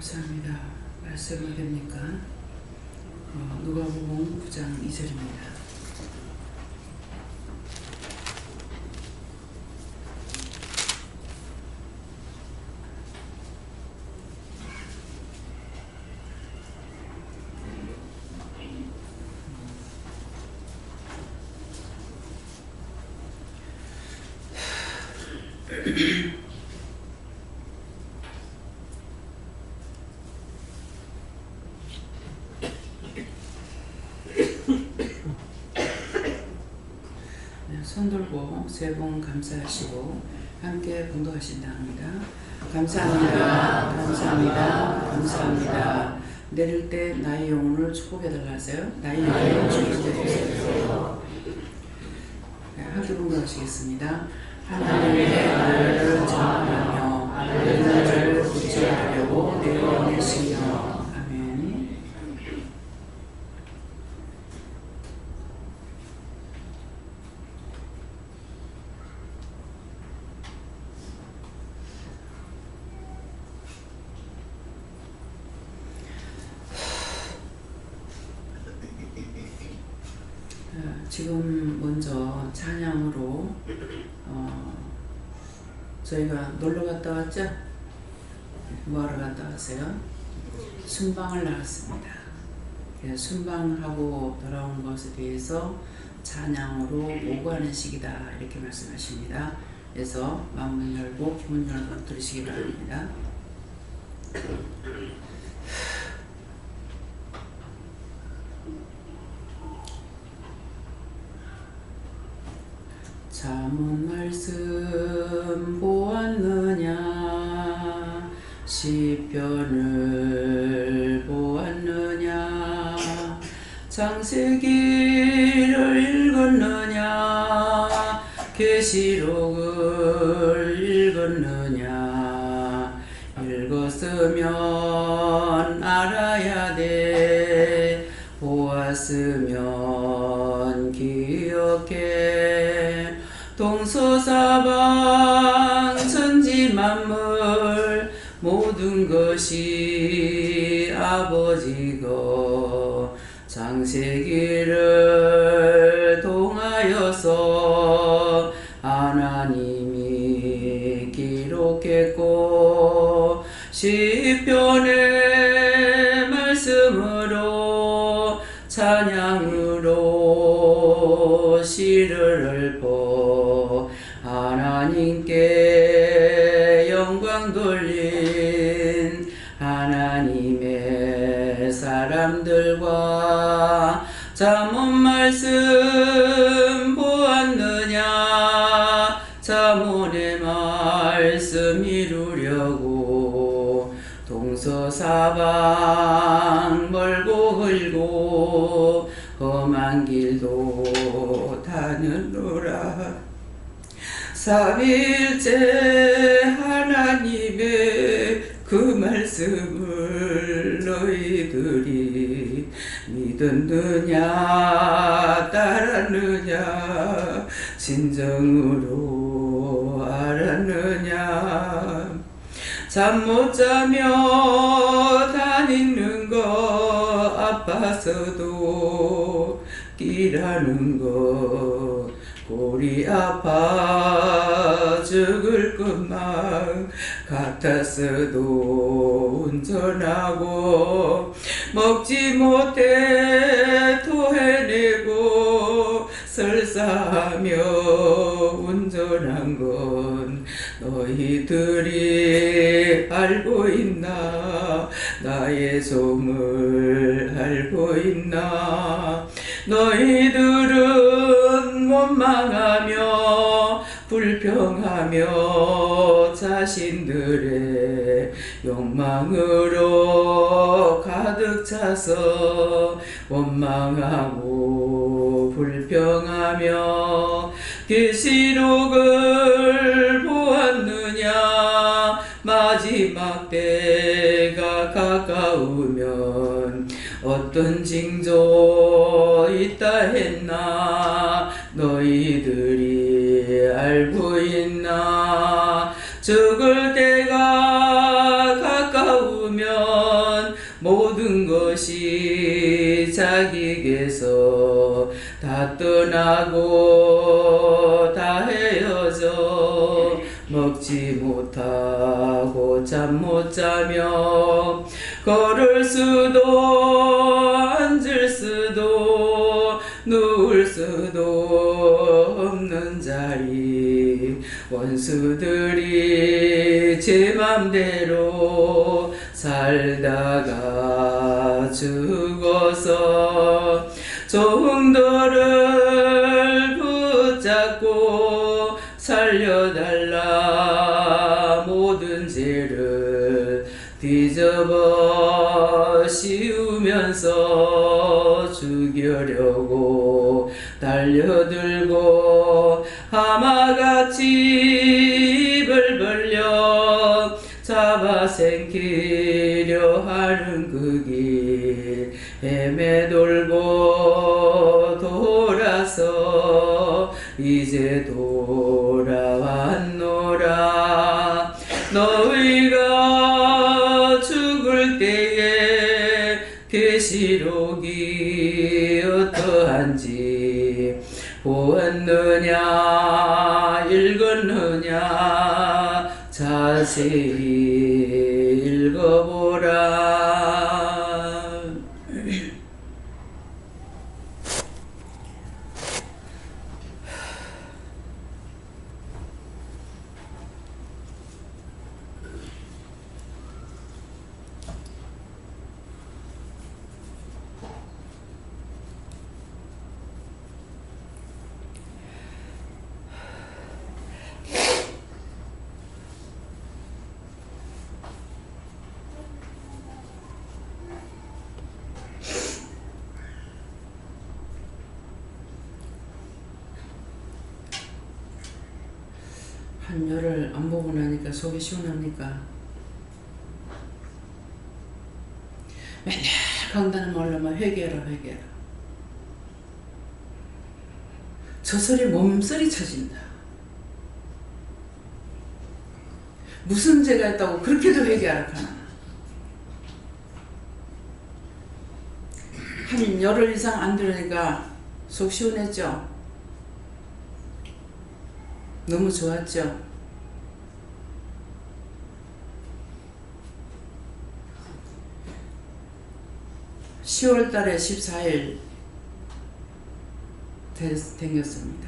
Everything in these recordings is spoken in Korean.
감사합니다. 말씀이 됩니까? 누가복음 9장 2절입니다. 손 들고 세 번 감사하시고 함께 봉독하신다 합니다. 감사합니다. 감사합니다. 감사합니다. 내릴 때 나의 영혼을 축복해달라 하세요. 나의 영혼을 축복해주세요. 함께 봉독하시겠습니다. 하나님의 나라를 전하며 하나님의 나라를 구체하려고 내 영혼을 쓰며 지금 먼저 찬양으로 저희가 놀러 갔다 왔죠? 뭐하러 갔다 왔어요? 순방을 나갔습니다. 순방하고 돌아온 것에 대해서 찬양으로 보고하는 시기다 이렇게 말씀하십니다. 그래서 마음을 열고 기분 열고 들으시기 바랍니다. 잠언 말씀 보았느냐 시편을 보았느냐 창세기를 읽었느냐 계시록을 읽었느냐 읽었으면 알아야 돼 보았으면 기억해 동서사방 천지만물 모든 것이 아버지고 창세기를 통하여서 하나님이 기록했고 시편의 말씀으로 찬양으로 시를 읊어 하나님께 영광 돌린 하나님의 사람들과 잠언 말씀 보았느냐 잠언의 말씀 이루려고 동서사방 멀고 흘고 험한 길도 타는노라 삼일째 하나님의 그 말씀을 너희들이 믿었느냐 따랐느냐 진정으로 알았느냐 잠 못 자며 다니는 거 아파서도 일하는 거 골이 아파 죽을 것만 같았어도 운전하고 먹지 못해 토해내고 설사하며 운전한 건 너희들이 알고 있나 나의 종을 알고 있나 너희들은 원망하며 불평하며 자신들의 욕망으로 가득 차서 원망하고 불평하며 계시록을 보았느냐 마지막 때가 가까우면 어떤 징조 있다 했나 너희들이 알고 있나 죽을 때가 가까우면 다 떠나고 다 헤어져 먹지 못하고 잠 못 자며 걸을 수도 앉을 수도 누울 수도 없는 자리 원수들이 제 맘대로 살다가 죽어서 종들을 붙잡고 살려달라 모든 죄를 뒤집어 씌우면서 죽여려고 달려들고 하마같이 입을 벌려 잡아생기려 하는 그 길 헤매돌고 돌아서 이제 돌아왔노라. 너희가 죽을 때에 계시록이 어떠한지 보았느냐 읽었느냐 자세히 읽어보라. 한 열흘 안 보고 나니까 속이 시원합니까? 맨날 강단을 말로만 회개해라 회개해라. 저 소리 몸소리 쳐진다. 무슨 죄가 있다고 그렇게도 회개하라 하나. 한 열흘 이상 안 들으니까 속 시원했죠? 너무 좋았죠? 10월 달에 14일 댕겼습니다.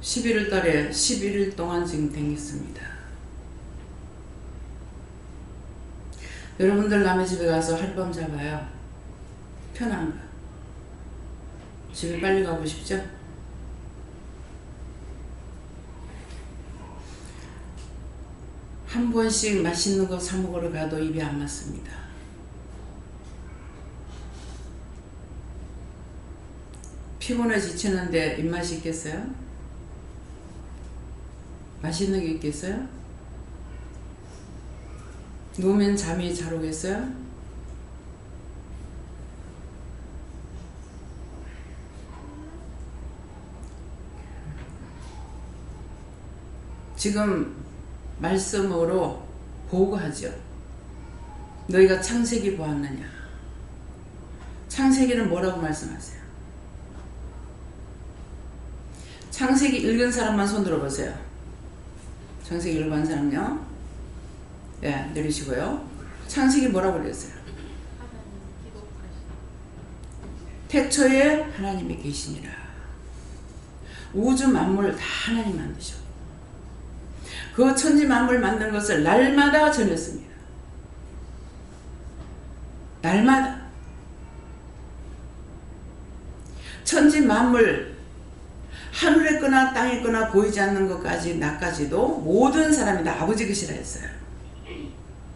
11월 달에 11일 동안 지금 댕겼습니다. 여러분들 남의 집에 가서 하룻밤 잡아요. 편한가? 집에 빨리 가고 싶죠? 한 번씩 맛있는 거 사 먹으러 가도 입이 안 맞습니다. 피곤해 지치는데 입맛이 있겠어요? 맛있는 게 있겠어요? 누우면 잠이 잘 오겠어요? 지금 말씀으로 보고하죠. 너희가 창세기 보았느냐? 창세기는 뭐라고 말씀하세요? 창세기 읽은 사람만 손 들어보세요. 창세기 읽은 사람요? 네, 내리시고요. 창세기 뭐라고 그랬어요? 태초에 하나님이 계시니라. 우주 만물 다 하나님 만드셨고 그 천지 만물 만든 것을 날마다 전했습니다. 날마다 천지 만물 하늘에 거나 땅에 거나 보이지 않는 것까지 나까지도 모든 사람이 다 아버지 것이라 했어요.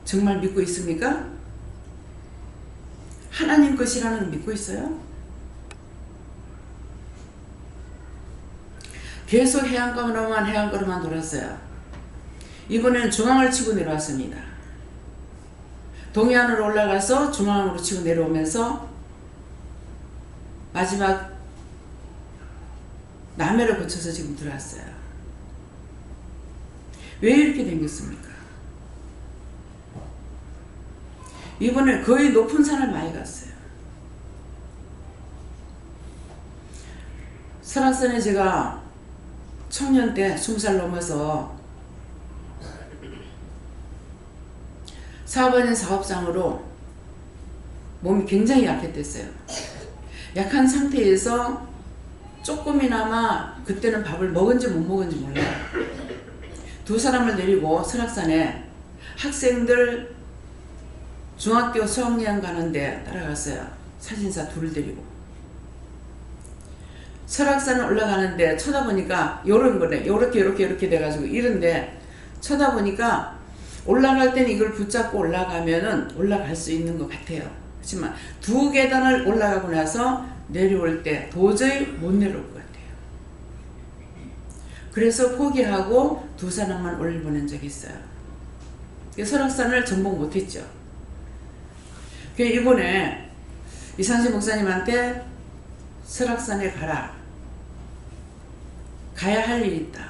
정말 믿고 있습니까? 하나님 것이라는 걸 믿고 있어요? 계속 해안가로만 돌았어요. 이번에는 중앙을 치고 내려왔습니다. 동해안으로 올라가서 중앙으로 치고 내려오면서 마지막 남해를 거쳐서 지금 들어왔어요. 왜 이렇게 생겼습니까? 이번에 거의 높은 산을 많이 갔어요. 설악산에 제가 청년 때 20살 넘어서 사업하는 사업장으로 몸이 굉장히 약했댔어요. 약한 상태에서 조금이나마 그때는 밥을 먹은지 못 먹은지 몰라요. 두 사람을 데리고 설악산에 학생들 중학교 수학여행 가는데 따라갔어요. 사진사 둘을 데리고. 설악산 올라가는데 쳐다보니까 요런 거네. 요렇게 돼가지고 이런데 쳐다보니까 올라갈 때는 이걸 붙잡고 올라가면은 올라갈 수 있는 것 같아요. 하지만 두 계단을 올라가고 나서 내려올 때 도저히 못 내려올 것 같아요. 그래서 포기하고 두 사람만 올려보낸 적이 있어요. 설악산을 정복 못했죠. 이번에 이상진 목사님한테 설악산에 가야 할 일이 있다.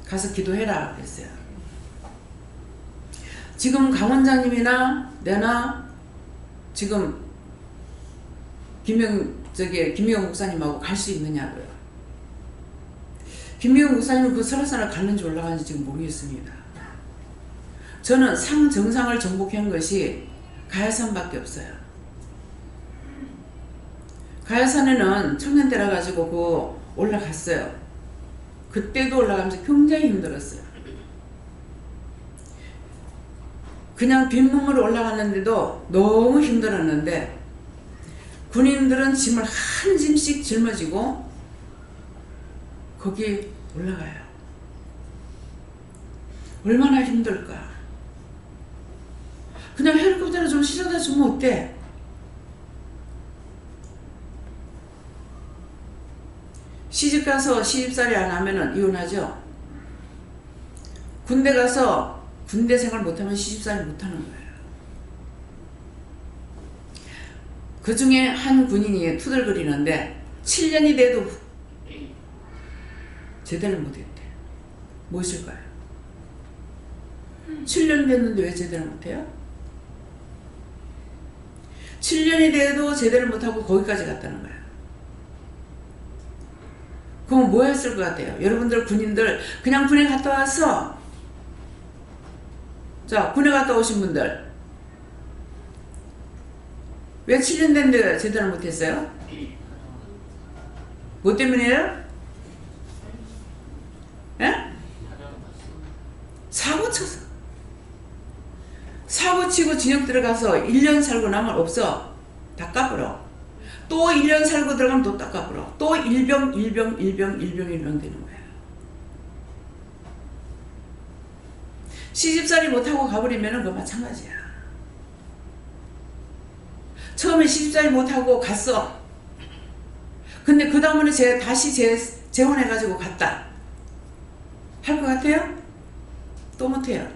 가서 기도해라 그랬어요. 지금 강 원장님이나 내나 지금 김미영 목사님하고 갈 수 있느냐고요. 김미영 목사님은 그 설악산을 갔는지 올라가는지 지금 모르겠습니다. 저는 상정상을 정복한 것이 가야산밖에 없어요. 가야산에는 청년 때라 가지고 그 올라갔어요. 그때도 올라가면서 굉장히 힘들었어요. 그냥 빈몸으로 올라갔는데도 너무 힘들었는데 군인들은 짐을 한 짐씩 짊어지고 거기 올라가요. 얼마나 힘들까. 그냥 헬리콥터를 좀 실어다 주면 어때? 시집가서 시집살이 안 하면은 이혼하죠. 군대 가서 군대 생활 못하면 시집살이 못하는 거예요. 그 중에 한 군인이 투덜거리는데 7년이 돼도 제대로 못했대. 무엇일까요? 7년 됐는데 왜 제대로 못해요? 7년이 돼도 제대로 못하고 거기까지 갔다는 거예요. 그럼 뭐 했을 것 같아요? 여러분들 군인들 그냥 군에 갔다 와서 자 군에 갔다 오신 분들 왜 7년 됐는데 제대로 못했어요? 뭐 때문이에요? 예? 사고 쳐서. 사고 치고 진역 들어가서 1년 살고 나면 없어. 다 까불어. 또 1년 살고 들어가면 또 다 까불어. 또 일병 되는 거야. 시집살이 못하고 가버리면 그거 마찬가지야. 처음에 시집살이 못하고 갔어. 근데 그 다음에 다시 재혼해가지고 갔다. 할 것 같아요? 또 못해요.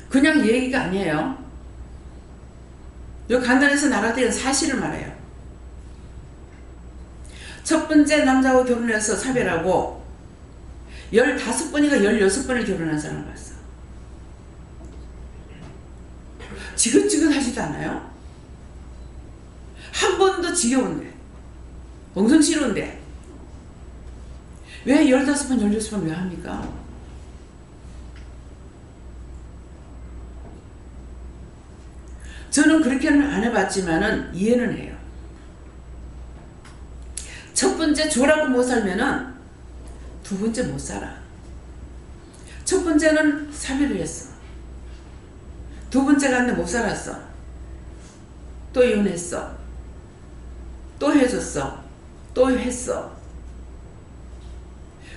그냥 얘기가 아니에요. 요 간단해서 나라들은 사실을 말해요. 첫 번째 남자하고 결혼해서 사별하고 15번인가 16번을 결혼한 사람을 봤어. 지긋지긋하지도 않아요. 한 번도 지겨운데 엉성스러운데 왜 15번 16번 왜 합니까? 저는 그렇게는 안 해봤지만은 이해는 해요. 첫 번째 조라고 못 살면은 두 번째 못 살아. 첫 번째는 사별을 했어. 두 번째 갔는데 못 살았어. 또 이혼했어. 또 헤어졌어. 또 했어.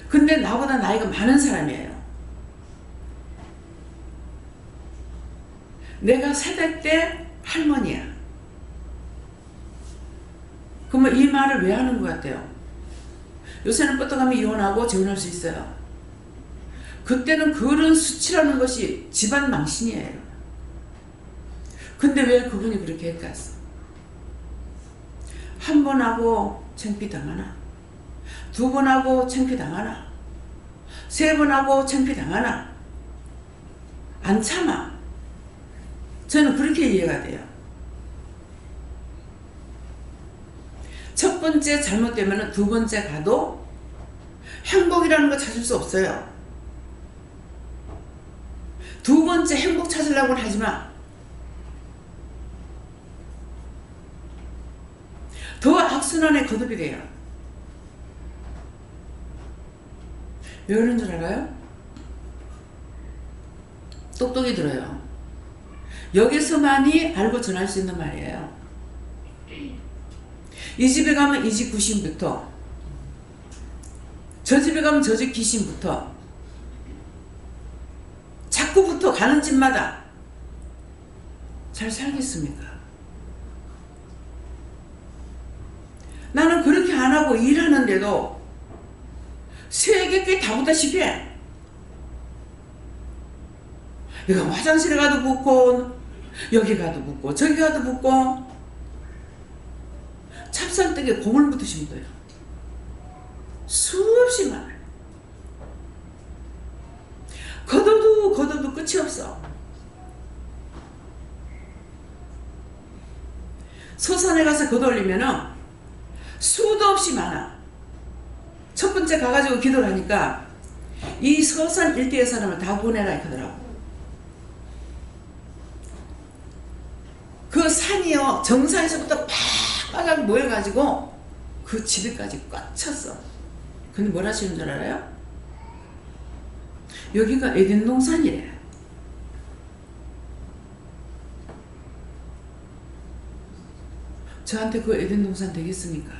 근데 나보다 나이가 많은 사람이에요. 내가 세대 때 할머니야. 그러면 이 말을 왜 하는 것 같아요? 요새는 뻗어가면 이혼하고 재혼할 수 있어요. 그때는 그런 수치라는 것이 집안 망신이에요. 근데 왜 그분이 그렇게 했겠어? 한 번 하고 창피당하나? 두 번 하고 창피당하나? 세 번 하고 창피당하나? 안 참아. 저는 그렇게 이해가 돼요. 첫 번째 잘못되면 두 번째 가도 행복이라는 거 찾을 수 없어요. 두 번째 행복 찾으려고는 하지 마. 더 악순환에 거듭이 돼요. 왜 그런 줄 알아요? 똑똑히 들어요. 여기서만이 알고 전할 수 있는 말이에요. 이 집에 가면 이 집 귀신부터, 저 집에 가면 저 집 귀신부터, 자꾸부터 가는 집마다 잘 살겠습니까? 나는 그렇게 안 하고 일하는데도 세계 꽤 다보다시피 해. 내가 화장실에 가도 붓고, 여기 가도 붓고, 저기 가도 붓고, 찹쌀떡에 고물부터 심어요. 수없이 많아요. 걷어도 끝이 없어. 서산에 가서 걷어올리면은 수도 없이 많아. 첫 번째 가가지고 기도를 하니까 이 서산 일대의 사람을 다 보내라 하더라고. 그 산이요, 정상에서부터 빡빡하게 모여가지고 그 집에까지 꽉 찼어. 근데 뭘 하시는 줄 알아요? 여기가 에덴동산이래. 저한테 그 에덴동산 되겠습니까?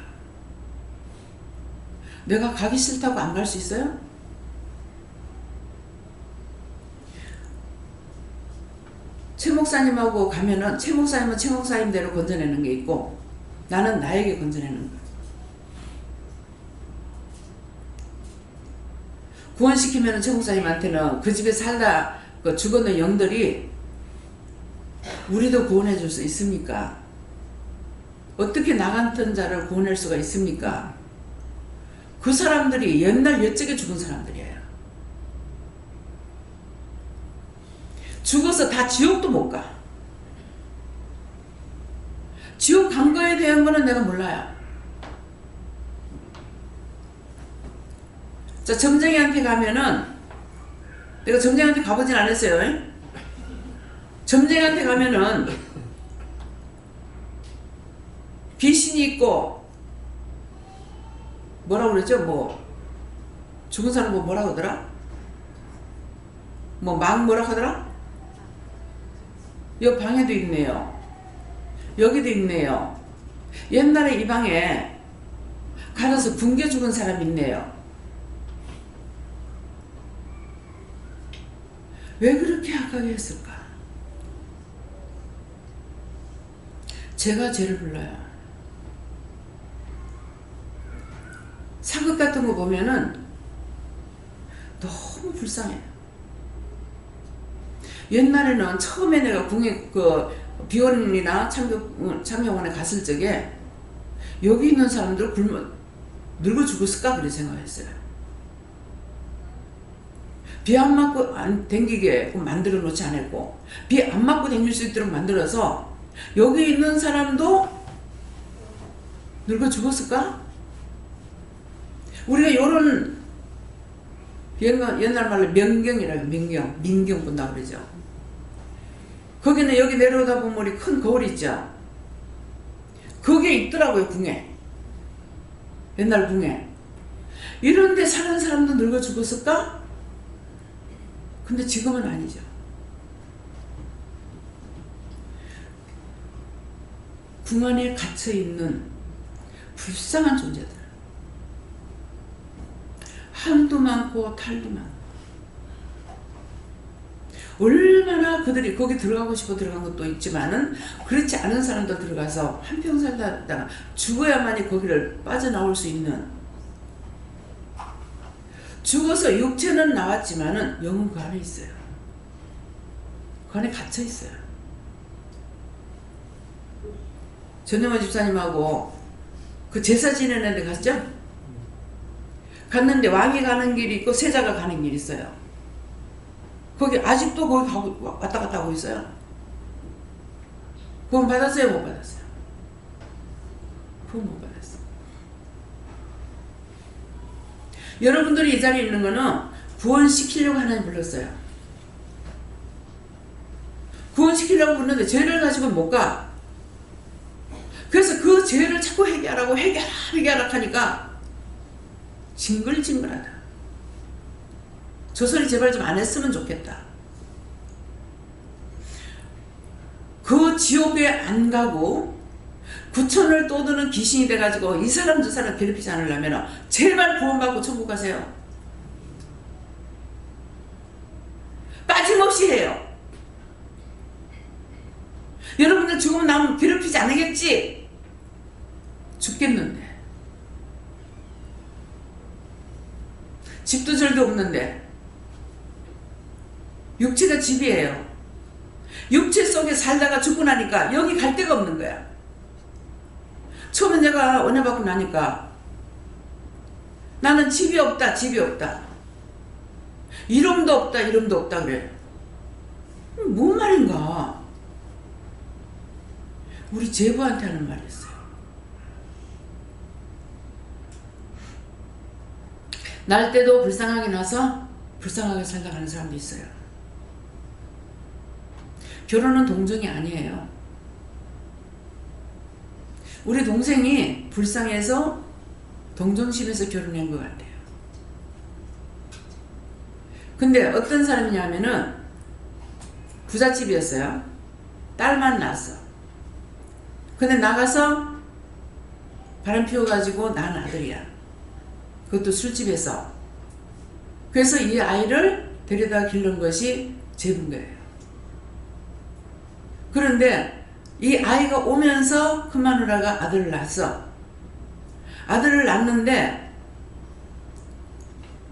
내가 가기 싫다고 안 갈 수 있어요? 최 목사님하고 가면은 최 목사님은 최 목사님대로 건져내는 게 있고 나는 나에게 건져내는 거야. 구원시키면은 최 목사님한테는 그 집에 살다 그 죽었는 영들이 우리도 구원해 줄 수 있습니까? 어떻게 나갔던 자를 구원할 수가 있습니까? 그 사람들이 옛날 옛적에 죽은 사람들이에요. 죽어서 다 지옥도 못 가. 지옥 간 거에 대한 거는 내가 몰라요. 자, 점쟁이한테 가면은, 내가 점쟁이한테 가보진 않았어요. 점쟁이한테 가면은 귀신이 있고 뭐라고 그랬죠? 뭐 죽은 사람 뭐라고 하더라? 뭐 막 뭐라고 하더라? 여기 방에도 있네요. 여기도 있네요. 옛날에 이 방에 가려서 붕괴 죽은 사람 있네요. 왜 그렇게 악하게 했을까? 제가 죄를 불러요. 사극 같은 거 보면은 너무 불쌍해요. 옛날에는 처음에 내가 궁에 그 비원이나 참여원에 갔을 적에 여기 있는 사람들 굶어 늙어 죽었을까 그런 생각했어요. 비 안 맞고 안 댕기게 만들어 놓지 않았고 비 안 맞고 댕길 수 있도록 만들어서 여기 있는 사람도 늙어 죽었을까? 우리가 요런 옛날 말로 명경이라고 민경 본다고 그러죠. 거기는 여기 내려오다 보면 우리 큰 거울 있죠. 거기에 있더라고요, 궁에. 옛날 궁에. 이런데 사는 사람도 늙어 죽었을까? 근데 지금은 아니죠. 궁 안에 갇혀있는 불쌍한 존재들. 한도 많고 탈도 많고. 얼마나 그들이 거기 들어가고 싶어 들어간 것도 있지만은 그렇지 않은 사람도 들어가서 한평 살다가 죽어야만이 거기를 빠져나올 수 있는, 죽어서 육체는 나왔지만은 영은 그 안에 있어요. 그 안에 갇혀 있어요. 전영화 집사님하고 그 제사 지내는 데 갔죠? 갔는데 왕이 가는 길이 있고 세자가 가는 길이 있어요. 거기 아직도 거기 가고 왔다 갔다 하고 있어요. 구원 받았어요? 못 받았어요? 구원 못 받았어요. 여러분들이 이 자리에 있는 거는 구원시키려고 하나님 불렀어요. 구원시키려고 부르는데 죄를 가지고 못 가. 그래서 그 죄를 자꾸 회개하라고 회개하라 하니까 징글징글하다. 저 소리 제발 좀 안 했으면 좋겠다. 그 지옥에 안 가고 구천을 떠드는 귀신이 돼가지고 이 사람 저 사람 괴롭히지 않으려면 제발 구원받고 천국 가세요. 빠짐없이 해요. 여러분들 죽으면 나면 괴롭히지 않겠지? 죽겠는데. 집도 절도 없는데. 육체가 집이에요. 육체 속에 살다가 죽고 나니까 여기 갈 데가 없는 거야. 처음에 내가 은혜 받고 나니까 나는 집이 없다, 집이 없다. 이름도 없다, 이름도 없다 그래. 뭔 말인가? 우리 제부한테 하는 말이었어요. 날 때도 불쌍하게 나서 불쌍하게 살다가는 사람도 있어요. 결혼은 동정이 아니에요. 우리 동생이 불쌍해서 동정심에서 결혼한 것 같아요. 근데 어떤 사람이냐면은 부잣집이었어요. 딸만 낳았어. 근데 나가서 바람 피워가지고 낳은 아들이야. 그것도 술집에서. 그래서 이 아이를 데려다 기른 것이 제부인 거예요. 그런데 이 아이가 오면서 큰 마누라가 아들을 낳았어. 아들을 낳는데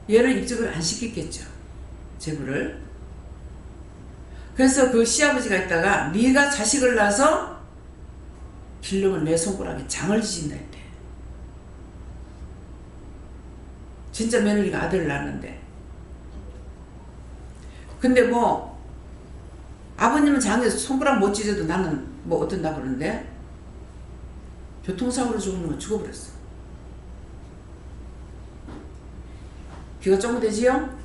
얘를 입직을 안 시켰겠죠. 제부를. 그래서 그 시아버지가 있다가 네가 자식을 낳아서 길르면 내 손가락에 장을 지진다 했대. 진짜 며느리가 아들을 낳았는데. 근데 뭐 아버님은 장에서 손가락 못 찢어도 나는 뭐 어떤다 그러는데 교통사고로 죽은 놈은 죽어버렸어. 귀가 쫑 되지요?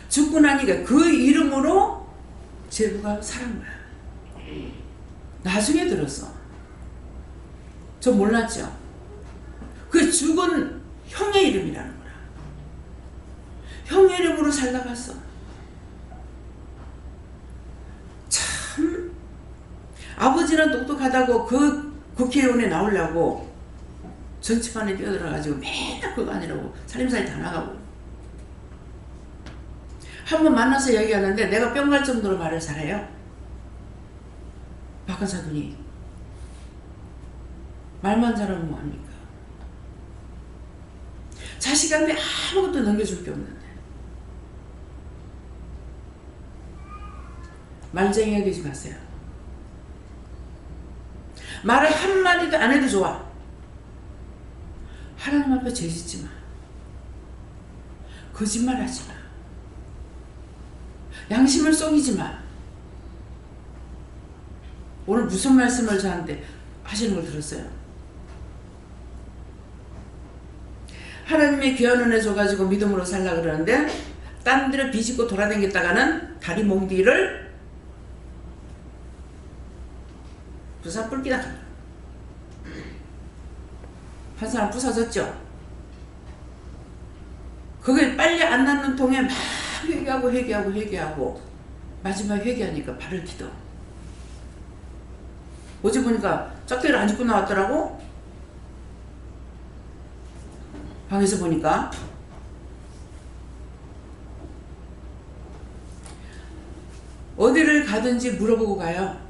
죽고 나니까 그 이름으로 제부가 살은 거야. 나중에 들었어. 저 몰랐죠? 그 죽은 형의 이름이라는 거야. 형의 이름으로 살다 갔어. 참 아버지는 똑똑하다고 그 국회의원에 나오려고 정치판에 뛰어들어가지고 맨날 그거 아니라고 살림살이 다 나가고. 한 번 만나서 얘기하는데 내가 뿅 갈 정도로 말을 잘해요. 박한사돈이 말만 잘하면 뭐합니까? 자식한테 아무것도 넘겨줄 게 없는데 말쟁이가 되지 마세요. 말을 한마디도 안 해도 좋아. 하나님 앞에 죄짓지 마. 거짓말 하지 마. 양심을 속이지 마. 오늘 무슨 말씀을 저한테 하시는 걸 들었어요? 하나님의 귀한 은혜 줘가지고 믿음으로 살라 그러는데 딴 데를 비집고 돌아다녔다가는 다리 몽디를 부사 뿔기다. 한 사람 부서졌죠? 그게 빨리 안 낫는 통에 막 회개하고 마지막 회개하니까 발을 디뎌. 어제 보니까 짝대기를 안 짚고 나왔더라고. 방에서 보니까. 어디를 가든지 물어보고 가요.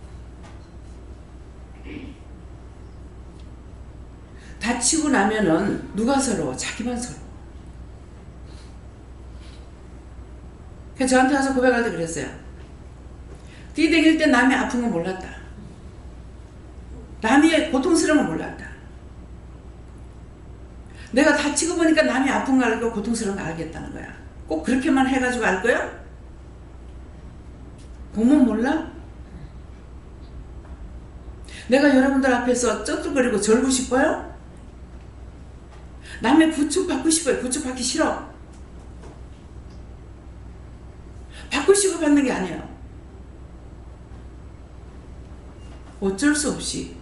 다치고 나면은 누가 서러워? 자기만 서러워. 그래서 저한테 와서 고백할 때 그랬어요. 뛰댕길 때 남이 아픈 건 몰랐다. 남이 고통스러운 건 몰랐다. 내가 다치고 보니까 남이 아픈 거 알고 고통스러운 거 알겠다는 거야. 꼭 그렇게만 해가지고 알 거야? 보면 몰라? 내가 여러분들 앞에서 쩌뚝거리고 절고 싶어요? 남의 부축 받고 싶어요. 부축 받기 싫어. 받고 싶어 받는 게 아니에요. 어쩔 수 없이.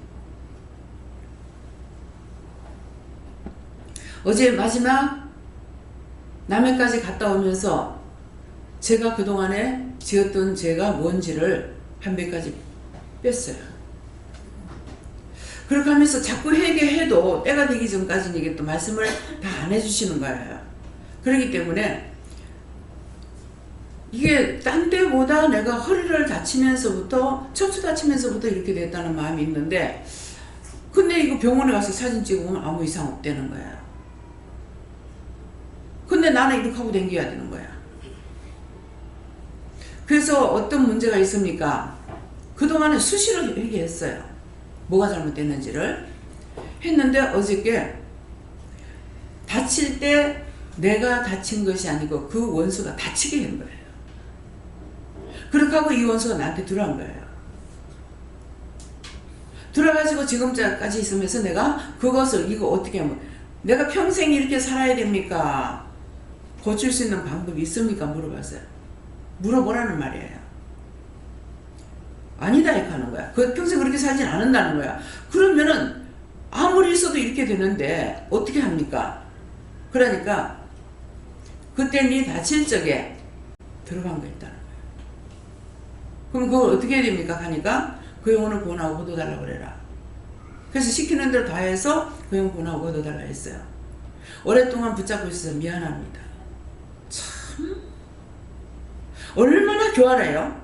어제 마지막 남해까지 갔다 오면서 제가 그동안에 지었던 죄가 뭔지를 한 몇 가지 뺐어요. 그렇게 하면서 자꾸 회개해도 때가 되기 전까지는 이게 또 말씀을 다 안 해주시는 거예요. 그렇기 때문에 이게 딴 데보다 내가 허리를 다치면서부터 척추 다치면서부터 이렇게 됐다는 마음이 있는데, 근데 이거 병원에 가서 사진 찍으면 아무 이상 없다는 거야. 근데 나는 이렇게 하고 댕겨야 되는 거야. 그래서 어떤 문제가 있습니까? 그동안에 수시로 회개했어요. 뭐가 잘못됐는지를 했는데, 어저께 다칠 때 내가 다친 것이 아니고 그 원수가 다치게 한 거예요. 그렇게 하고 이 원수가 나한테 들어간 거예요. 들어가지고 지금까지 있으면서 내가 그것을, 이거 어떻게 하면 내가 평생 이렇게 살아야 됩니까? 고칠 수 있는 방법이 있습니까? 물어봤어요. 물어보라는 말이에요. 아니다 이렇게 하는 거야. 그 평생 그렇게 살진 않는다는 거야. 그러면은 아무리 있어도 이렇게 되는데 어떻게 합니까? 그러니까 그때 네 다칠 적에 들어간 거 있다는 거야. 그럼 그걸 어떻게 해야 됩니까? 하니까 그 영혼을 구원하고 거둬달라고 그래라. 그래서 시키는 대로 다 해서 그 영혼 구원하고 거둬달라 했어요. 오랫동안 붙잡고 있어서 미안합니다. 참 얼마나 교활해요.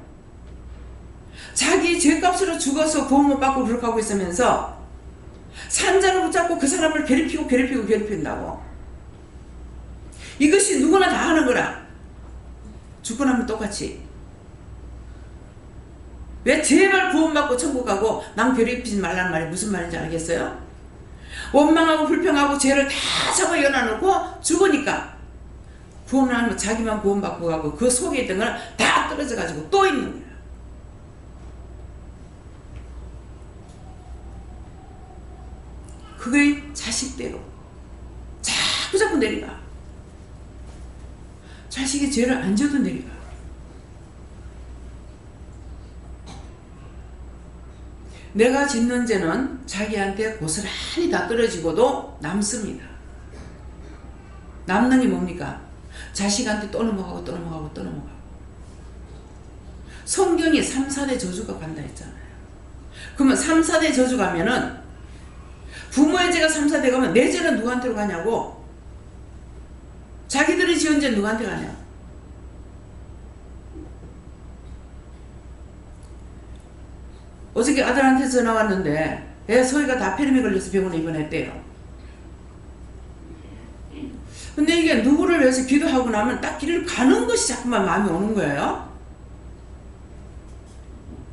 자기 죄값으로 죽어서 구원 못 받고 그렇게 하고 있으면서 산자를 붙잡고 그 사람을 괴롭힌다고. 이것이 누구나 다 하는 거라. 죽고 나면 똑같이. 왜 제발 구원받고 천국 가고 남 괴롭히지 말라는 말이 무슨 말인지 알겠어요? 원망하고 불평하고 죄를 다 잡아 연어놓고 죽으니까 구원을 하면 자기만 구원받고 가고 그 속에 있던 건 다 떨어져 가지고 또 있는 거예요. 그거의 자식대로 자꾸 내려가. 자식이 죄를 안 져도 내려가. 내가 짓는 죄는 자기한테 고스란히 다 떨어지고도 남습니다. 남는 게 뭡니까? 자식한테 또 넘어가고 또 넘어가고 또 넘어가고. 성경에 3, 4대 저주가 간다 했잖아요. 그러면 3, 4대 저주 가면은 부모의 죄가 3, 4대 가면 내 죄는 누구한테로 가냐고. 자기들이 지은 죄는 누구한테 가냐. 어저께 아들한테 전화 왔는데 애 소희가 다 폐렴에 걸려서 병원에 입원했대요. 근데 이게 누구를 위해서 기도하고 나면 딱 길을 가는 것이 자꾸만 마음이 오는 거예요.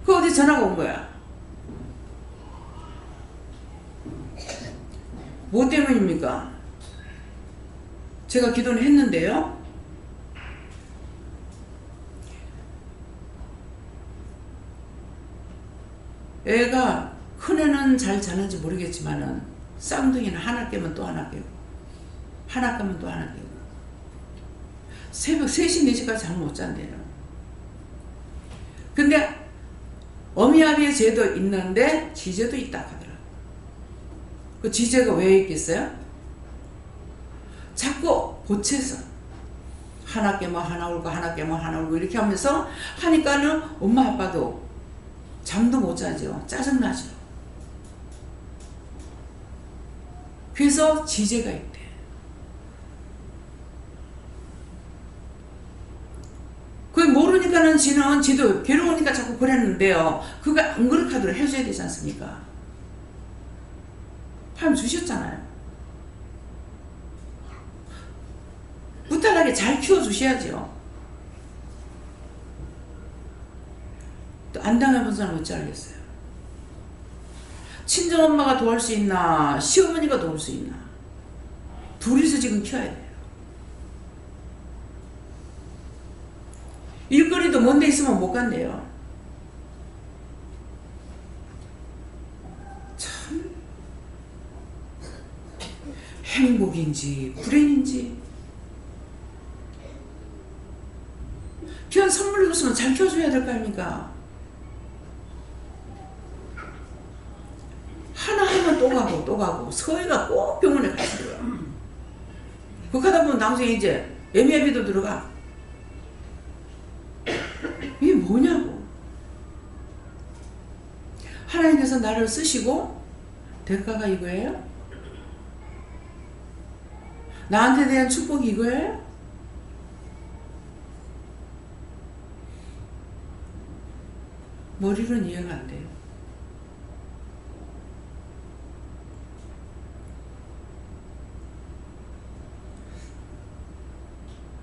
그 어디 전화가 온 거야. 뭐 때문입니까? 제가 기도는 했는데요. 애가 큰애는 잘 자는지 모르겠지만은 쌍둥이는 하나 깨면 또 하나 깨고 하나 깨면 또 하나 깨고 새벽 3시 4시까지 잠 못 잔대요. 근데 어미아비의 죄도 있는데 지죄도 있다 하더라고요. 그 지죄가 왜 있겠어요? 자꾸 보채서 하나 깨면 하나 울고 하나 깨면 하나 울고 이렇게 하면서 하니까는 엄마 아빠도 잠도 못 자죠. 짜증나죠. 그래서 지죄가 있대. 그걸 모르니까는 지도 괴로우니까 자꾸 그랬는데요. 그거 안 그렇게 하도록 해줘야 되지 않습니까? 하나님 주셨잖아요. 무탈하게 잘 키워주셔야죠. 또 안 당해본 사람은 어찌 알겠어요. 친정엄마가 도울 수 있나 시어머니가 도울 수 있나 둘이서 지금 키워야 돼요. 일거리도 먼 데 있으면 못 간대요. 참 행복인지 불행인지. 귀한 선물을 줬으면 잘 키워줘야 될 거 아닙니까? 하나 하면 또 가고 또 가고 서희가 꼭 병원에 같이 들어가. 그렇게 하다 보면 나중에 이제 애미애비도 들어가. 이게 뭐냐고. 하나님께서 나를 쓰시고 대가가 이거예요? 나한테 대한 축복이 이거예요? 머리로는 이해가 안 돼요.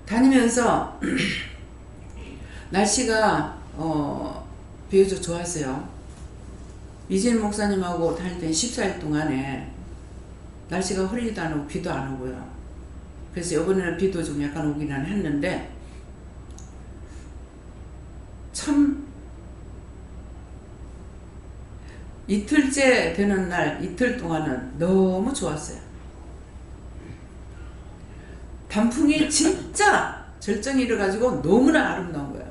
다니면서 날씨가 비교적 좋았어요. 이진 목사님하고 다닐 때 14일 동안에 날씨가 흐리지도 안 오고 비도 안 오고요. 그래서 이번에는 비도 좀 약간 오기는 했는데 참 이틀째 되는 날 이틀 동안은 너무 좋았어요. 단풍이 진짜 절정이 이래가지고 너무나 아름다운 거야.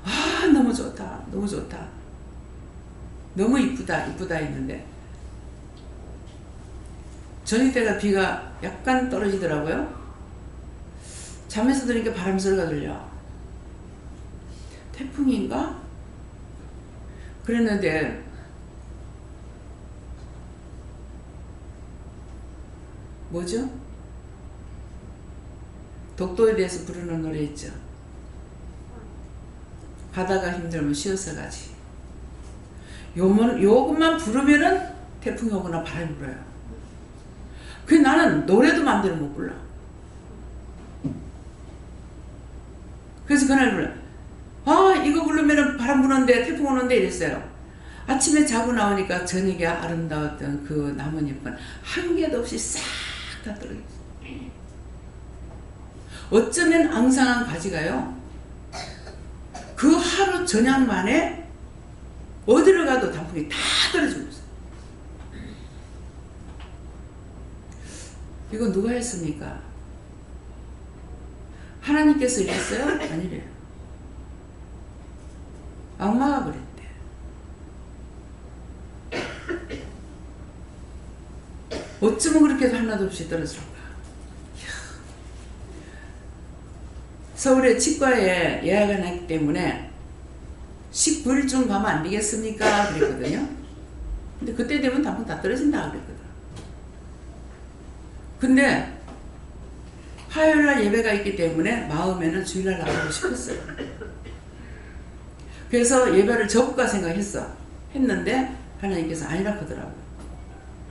아, 너무 좋다, 너무 좋다, 너무 이쁘다, 이쁘다 했는데 저녁 때가 비가 약간 떨어지더라고요. 잠에서 들으니까 바람 소리가 들려. 태풍인가? 그랬는데 뭐죠? 독도에 대해서 부르는 노래 있죠. 가다가 힘들면 쉬어서 가지. 요것만 부르면은 태풍이 오거나 바람이 불어요. 그 나는 노래도 마음대로 못 불러. 그래서 그날 불러. 아, 이거 부르면은 바람 부는데 태풍 오는데 이랬어요. 아침에 자고 나오니까 저녁에 아름다웠던 그 나뭇잎은 한 개도 없이 싹 다 떨어졌어요. 어쩌면 앙상한 가지가요, 그 하루 저녁 만에 어디로 가도 단풍이 다 떨어지고 있어요. 이거 누가 했습니까? 하나님께서 이랬어요? 아니래요. 악마가 그랬대. 어쩌면 그렇게 해도 하나도 없이 떨어질까? 서울에 치과에 예약을 했기 때문에 19일쯤 가면 안 되겠습니까? 그랬거든요. 근데 그때 되면 단풍 다 떨어진다 그랬거든. 근데 화요일날 예배가 있기 때문에 마음에는 주일날 나가고 싶었어요. 그래서 예배를 접을까 생각했어. 했는데 하나님께서 아니라 하더라고요.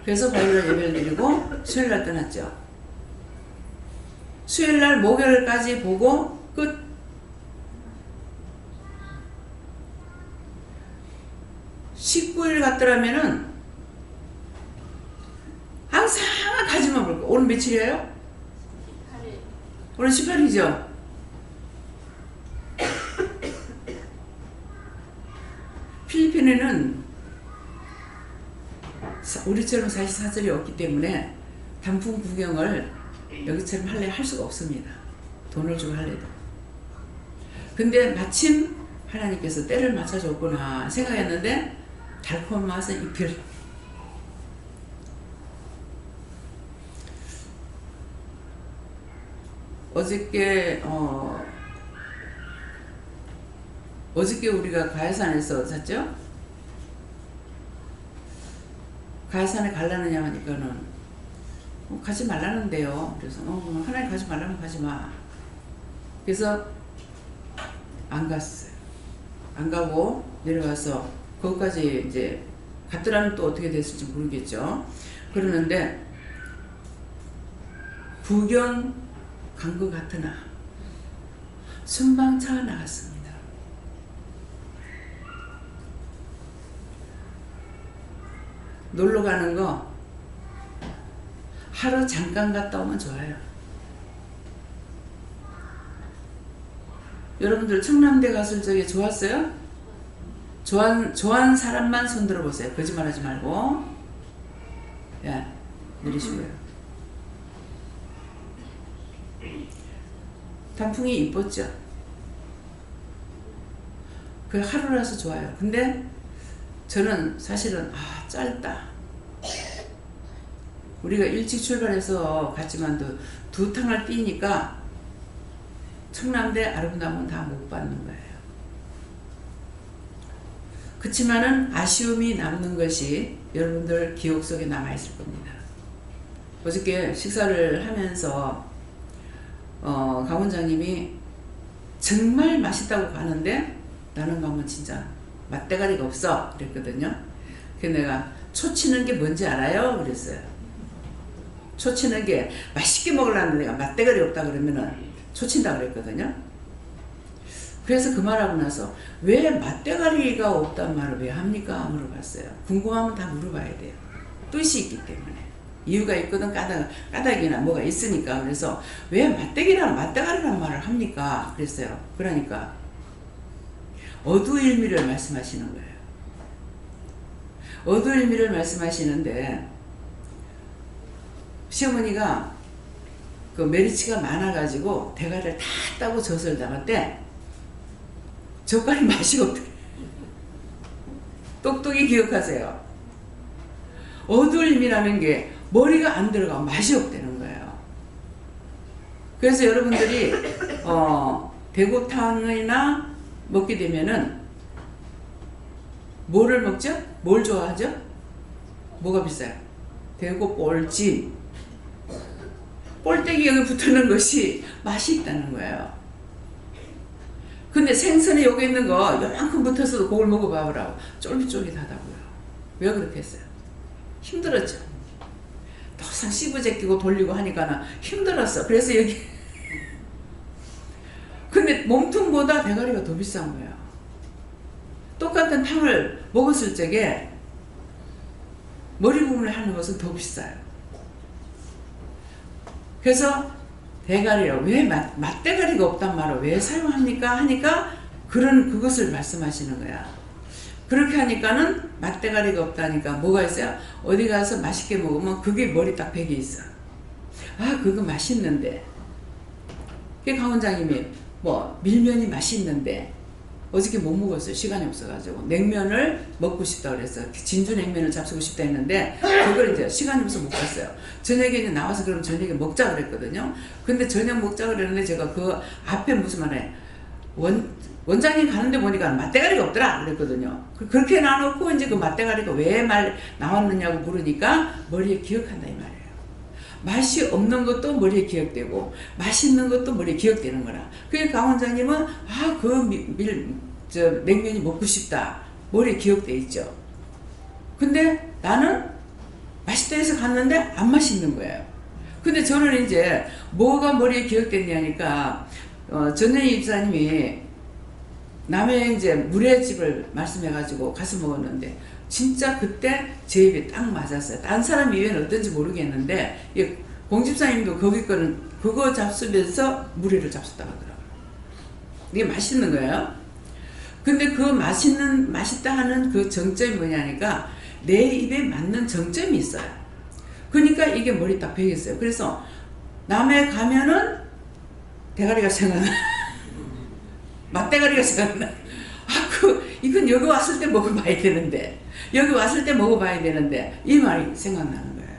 그래서 화요일날 예배를 드리고 수요일날 떠났죠. 수요일날 목요일까지 보고 끝. (19일) 갔더라면은 항상 가지만 볼 거. 오늘 며칠이에요? 18일. 오늘 18일이죠? 필리핀에는 우리처럼 44절이 없기 때문에 단풍 구경을 여기처럼 할 수가 없습니다. 돈을 주고 할래도. 근데 마침 하나님께서 때를 맞춰줬구나 생각했는데 달콤한 맛은 이별. 어저께 우리가 가야산에서 잤죠? 가야산에 갈라느냐 하니까는 가지 말라는데요. 그래서 하나님 가지 말라면 가지 마. 그래서 안 갔어요. 안 가고 내려가서 거기까지 이제 갔더라면 또 어떻게 됐을지 모르겠죠. 그러는데 구경 간 것 같으나 순방차가 나갔습니다. 놀러 가는 거 하루 잠깐 갔다 오면 좋아요. 여러분들 청남대 갔을 적에 좋았어요? 좋아하는 사람만 손 들어보세요. 거짓말하지 말고. 야, 내리시고요. 단풍이 이뻤죠. 그 하루라서 좋아요. 근데 저는 사실은 짧다. 우리가 일찍 출발해서 갔지만 두 탕을 뛰니까 청남대 아름다움은 다 못 받는 거예요. 그치만은 아쉬움이 남는 것이 여러분들 기억 속에 남아있을 겁니다. 어저께 식사를 하면서 강 원장님이 정말 맛있다고 가는데 나는 가면 진짜 맛대가리가 없어 그랬거든요. 그래서 내가 초치는 게 뭔지 알아요? 그랬어요. 초치는 게 맛있게 먹으려는 내가 맛대가리 없다 그러면은 초친다 그랬거든요. 그래서 그 말하고 나서 왜 맛대가리가 없단 말을 왜 합니까? 물어봤어요. 궁금하면 다 물어봐야 돼요. 뜻이 있기 때문에. 이유가 있거든. 까닭이나 뭐가 있으니까. 그래서 왜 맛대가리란 말을 합니까? 그랬어요. 그러니까 어두일미를 말씀하시는 거예요. 어두일미를 말씀하시는데 시어머니가 그 메리치가 많아가지고 대가리를 다 따고 젖을 담았대. 젓갈이 맛이 없대. 똑똑히 기억하세요. 어두일미라는 게 머리가 안 들어가고 맛이 없다는 거예요. 그래서 여러분들이 대구탕이나 먹게 되면은 뭐를 먹죠? 뭘 좋아하죠? 뭐가 비싸요? 대구볼찜. 볼때기 여기 붙는 것이 맛이 있다는 거예요. 근데 생선에 여기 있는 거 요만큼 붙어서도 그걸 먹어봐보라고 쫄깃쫄깃하다고요. 왜 그렇게 했어요? 힘들었죠. 더상 씹어제끼고 돌리고 하니까 힘들었어. 그래서 여기 근데 몸통보다 대가리가 더 비싼 거예요. 똑같은 탕을 먹었을 적에 머리 부분을 하는 것은 더 비싸요. 그래서 대가리로 왜 맛대가리가 없단 말을 왜 사용합니까? 하니까 그것을 말씀하시는 거야. 그렇게 하니까는 맛대가리가 없다니까 뭐가 있어요? 어디 가서 맛있게 먹으면 그게 머리 딱 백이 있어. 그거 맛있는데. 강 원장님이 밀면이 맛있는데 어저께 못 먹었어요. 시간이 없어가지고 냉면을 먹고 싶다 그랬어요. 진주 냉면을 잡수고 싶다 했는데 그걸 이제 시간이 없어서 못 갔어요. 저녁에 이제 나와서 그럼 저녁에 먹자 그랬거든요. 근데 저녁 먹자 그랬는데 제가 그 앞에 무슨 말에 원장님 가는데 보니까 맛대가리가 없더라 그랬거든요. 그렇게 놔놓고 이제 그 맛대가리가 왜 나왔느냐고 물으니까 머리에 기억한다 이 말이에요. 맛이 없는 것도 머리에 기억되고 맛있는 것도 머리에 기억되는 거라. 그러니까 강 원장님은 냉면이 먹고 싶다 머리에 기억돼 있죠. 근데 나는 맛있다 해서 갔는데 안 맛있는 거예요. 근데 저는 이제 뭐가 머리에 기억됐냐니까 전현희 집사님이 남해 이제 물회집을 말씀해가지고 가서 먹었는데 진짜 그때 제 입에 딱 맞았어요. 딴 사람 입에는 어떤지 모르겠는데 공집사님도 거기 거는 그거 잡수면서 물회를 잡수다고 하더라고요. 이게 맛있는 거예요. 근데 그 맛있다 하는 그 정점이 뭐냐니까 내 입에 맞는 정점이 있어요. 그러니까 이게 머리 딱 배겠어요. 그래서 남해 가면은 대가리가 생각나. 맛대가리가 생각나. 이건 여기 왔을 때 먹어봐야 되는데 여기 왔을 때 먹어봐야 되는데 이 말이 생각나는 거예요.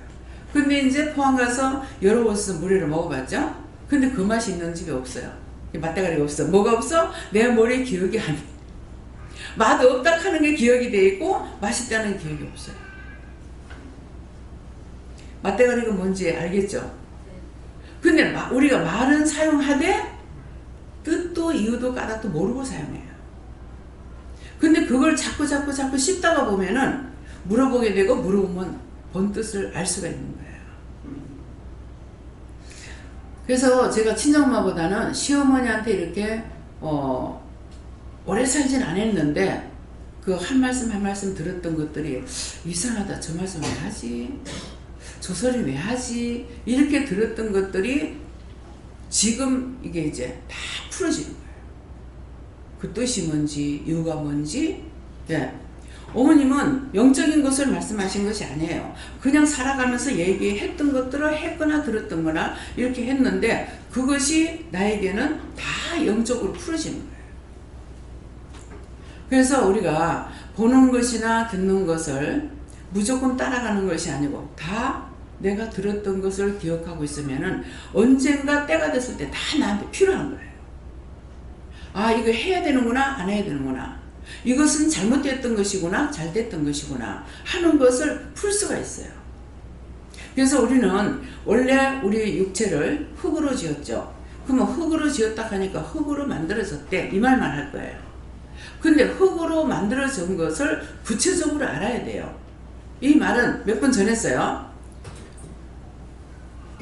근데 이제 포항 가서 여러 곳에서 물회를 먹어봤죠. 근데 그 맛이 있는 집이 없어요. 맛대가리가 없어. 뭐가 없어? 내 머리에 기억이 안 나. 맛 없다 하는 게 기억이 돼 있고 맛있다는 게 기억이 없어요. 맛대가리가 뭔지 알겠죠? 근데 우리가 말은 사용하되 뜻도 이유도 까닭도 모르고 사용해요. 근데 그걸 자꾸 씹다가 보면은 물어보게 되고 물어보면 본 뜻을 알 수가 있는 거예요. 그래서 제가 친정엄마보다는 시어머니한테 이렇게 오래 살진 않았는데 그 한 말씀 들었던 것들이 이상하다. 저 말씀 왜 하지? 저 소리 왜 하지? 이렇게 들었던 것들이 지금 이게 이제 다 풀어지는 거예요. 그 뜻이 뭔지 이유가 뭔지 어머님은 영적인 것을 말씀하신 것이 아니에요. 그냥 살아가면서 얘기했던 것들을 했거나 들었던 거나 이렇게 했는데 그것이 나에게는 다 영적으로 풀어지는 거예요. 그래서 우리가 보는 것이나 듣는 것을 무조건 따라가는 것이 아니고 다 내가 들었던 것을 기억하고 있으면은 언젠가 때가 됐을 때 다 나한테 필요한 거예요. 아, 이거 해야 되는구나, 안 해야 되는구나. 이것은 잘못됐던 것이구나, 잘 됐던 것이구나 하는 것을 풀 수가 있어요. 그래서 우리는 원래 우리 육체를 흙으로 지었죠. 그러면 흙으로 지었다 하니까 흙으로 만들어졌대, 이 말만 할 거예요. 근데 흙으로 만들어진 것을 구체적으로 알아야 돼요. 이 말은 몇 번 전했어요.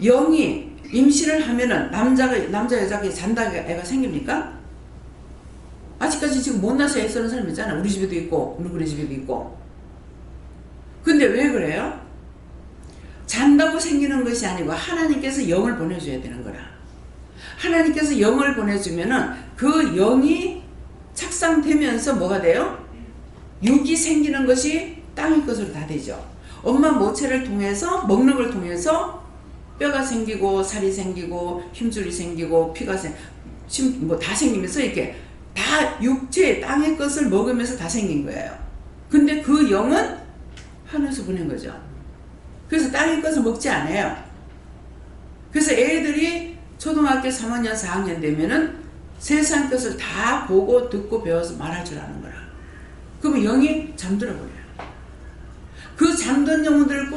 영이 임신을 하면은 남자 여자가 잔다가 애가 생깁니까? 아직까지 지금 못 나서 애 쓰는 사람 있잖아. 우리 집에도 있고 누구네 집에도 있고. 근데 왜 그래요? 잔다고 생기는 것이 아니고 하나님께서 영을 보내줘야 되는 거라. 하나님께서 영을 보내주면은 그 영이 착상되면서 뭐가 돼요? 육이 생기는 것이 땅의 것으로 다 되죠. 엄마 모체를 통해서 먹는 걸 통해서 뼈가 생기고 살이 생기고 힘줄이 생기고 피가 뭐 다 생기면서 이렇게 다 육체 땅의 것을 먹으면서 다 생긴 거예요. 근데 그 영은 하늘에서 보낸 거죠. 그래서 땅의 것을 먹지 않아요. 그래서 애들이 초등학교 3학년 4학년 되면은 세상 것을 다 보고 듣고 배워서 말할 줄 아는 거라. 그러면 영이 잠들어 버려요. 그 잠든 영혼들을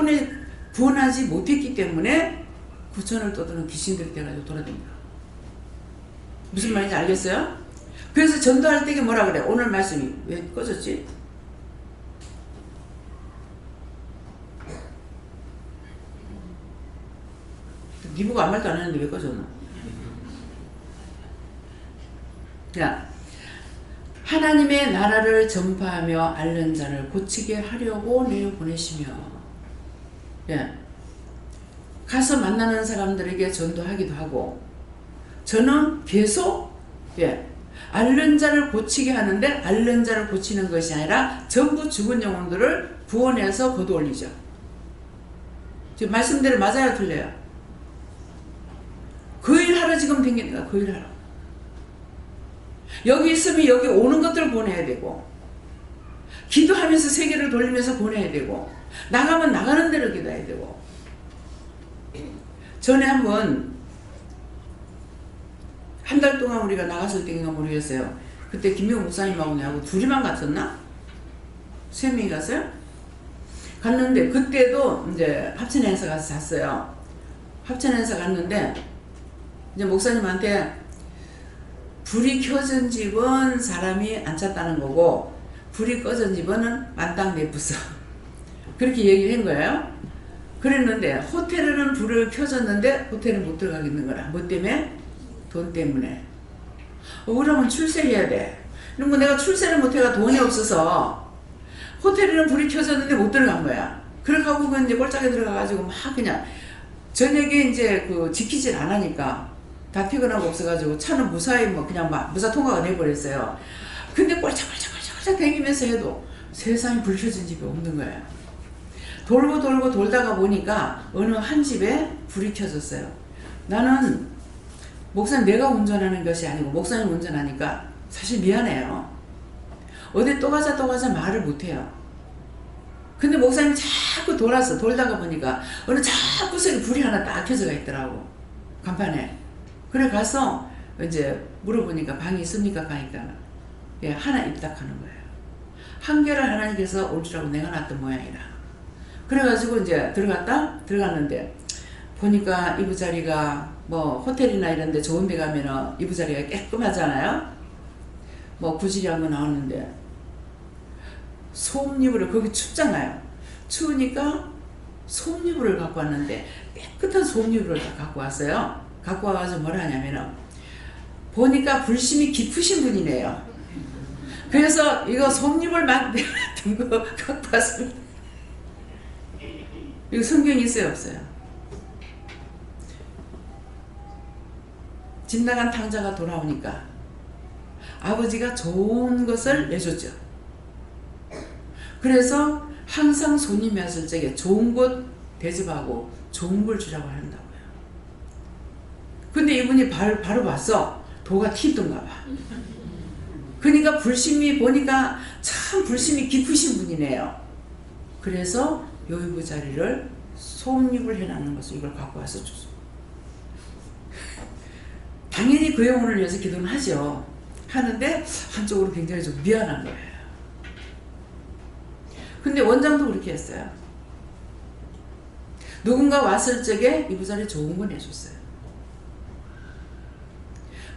구원하지 못했기 때문에 구천을 떠드는 귀신들이 돼가지고 돌아다닙니다. 무슨 말인지 알겠어요? 그래서 전도할 때 뭐라 그래? 오늘 말씀이 왜 꺼졌지? 니 보고 아무 말도 안 했는데 왜 꺼졌나? 자, 하나님의 나라를 전파하며 앓는 자를 고치게 하려고 내보내시며, 예, 가서 만나는 사람들에게 전도하기도 하고, 저는 계속, 예, 앓는 자를 고치게 하는데 앓는 자를 고치는 것이 아니라 전부 죽은 영혼들을 구원해서 거둬 올리죠. 지금 말씀대로 맞아요, 틀려요? 그 일 하러 지금 댕기니까 그 일 하러. 여기 있으면 여기 오는 것들을 보내야 되고, 기도하면서 세계를 돌리면서 보내야 되고, 나가면 나가는 대로 기도해야 되고. 전에 한번 한 달 동안 우리가 나갔을 때인가 모르겠어요. 그때 김명호 목사님하고 내하고 둘이만 갔었나? 3명이 갔어요? 갔는데 그때도 이제 합천행사 가서 잤어요. 합천행사 갔는데 이제 목사님한테 불이 켜진 집은 사람이 안 찼다는 거고 불이 꺼진 집은 만땅 내부서 그렇게 얘기를 한 거예요. 그랬는데 호텔에는 불을 켜졌는데 호텔은 못 들어가겠는 거라. 뭐 때문에? 돈 때문에. 그러면 출세해야 돼. 그럼 내가 출세를 못해가 돈이 없어서 호텔에는 불이 켜졌는데 못 들어간 거야. 그래가지고 이제 꼴짝에 들어가가지고 막 그냥 저녁에 이제 그 지키질 안 하니까 다 퇴근하고 없어가지고 차는 무사히 뭐 그냥 막 무사 통과가 돼버렸어요. 근데 꼴짝꼴짝 다니면서 해도 세상에 불 켜진 집이 없는 거예요. 돌고 돌다가 보니까 어느 한 집에 불이 켜졌어요. 나는 목사님 내가 운전하는 것이 아니고 목사님 운전하니까 사실 미안해요. 어디 또 가자 말을 못해요. 근데 목사님 자꾸 돌다가 보니까 어느 자꾸 불이 하나 딱 켜져가 있더라고. 간판에. 그래 가서 이제 물어보니까 방이 있습니까? 가니까 예, 하나 입닥하는 거예요. 한 개를 하나님께서 올 줄 알고 내가 놨던 모양이라. 그래가지고 이제 들어갔는데 보니까 이부자리가 뭐 호텔이나 이런 데 좋은 데 가면은 이부자리가 깨끗하잖아요. 뭐 구지리한 거 나왔는데 솜이불을 거기 춥잖아요. 추우니까 솜이불을 갖고 왔는데 깨끗한 솜이불을 다 갖고 왔어요. 갖고 와가지고 뭐라 하냐면은 보니까 불심이 깊으신 분이네요. 그래서 이거 솜이불 만들었던 거 갖고 왔습니다. 이거 성경이 있어요, 없어요? 집 나간 탕자가 돌아오니까 아버지가 좋은 것을 내줬죠. 그래서 항상 손님이 왔을 적에 좋은 곳 대접하고 좋은 걸 주라고 한다고요. 근데 이분이 바로 봤어. 도가 튀던가 봐. 그러니까 불심이 보니까 참 불심이 깊으신 분이네요. 그래서 요이부 자리를 소음입을 해놨는 것을 이걸 갖고 와서 줬어. 당연히 그 영혼을 위해서 기도는 하죠. 하는데 한쪽으로 굉장히 좀 미안한 거예요. 근데 원장도 그렇게 했어요. 누군가 왔을 적에 이부자리 좋은 거 내줬어요.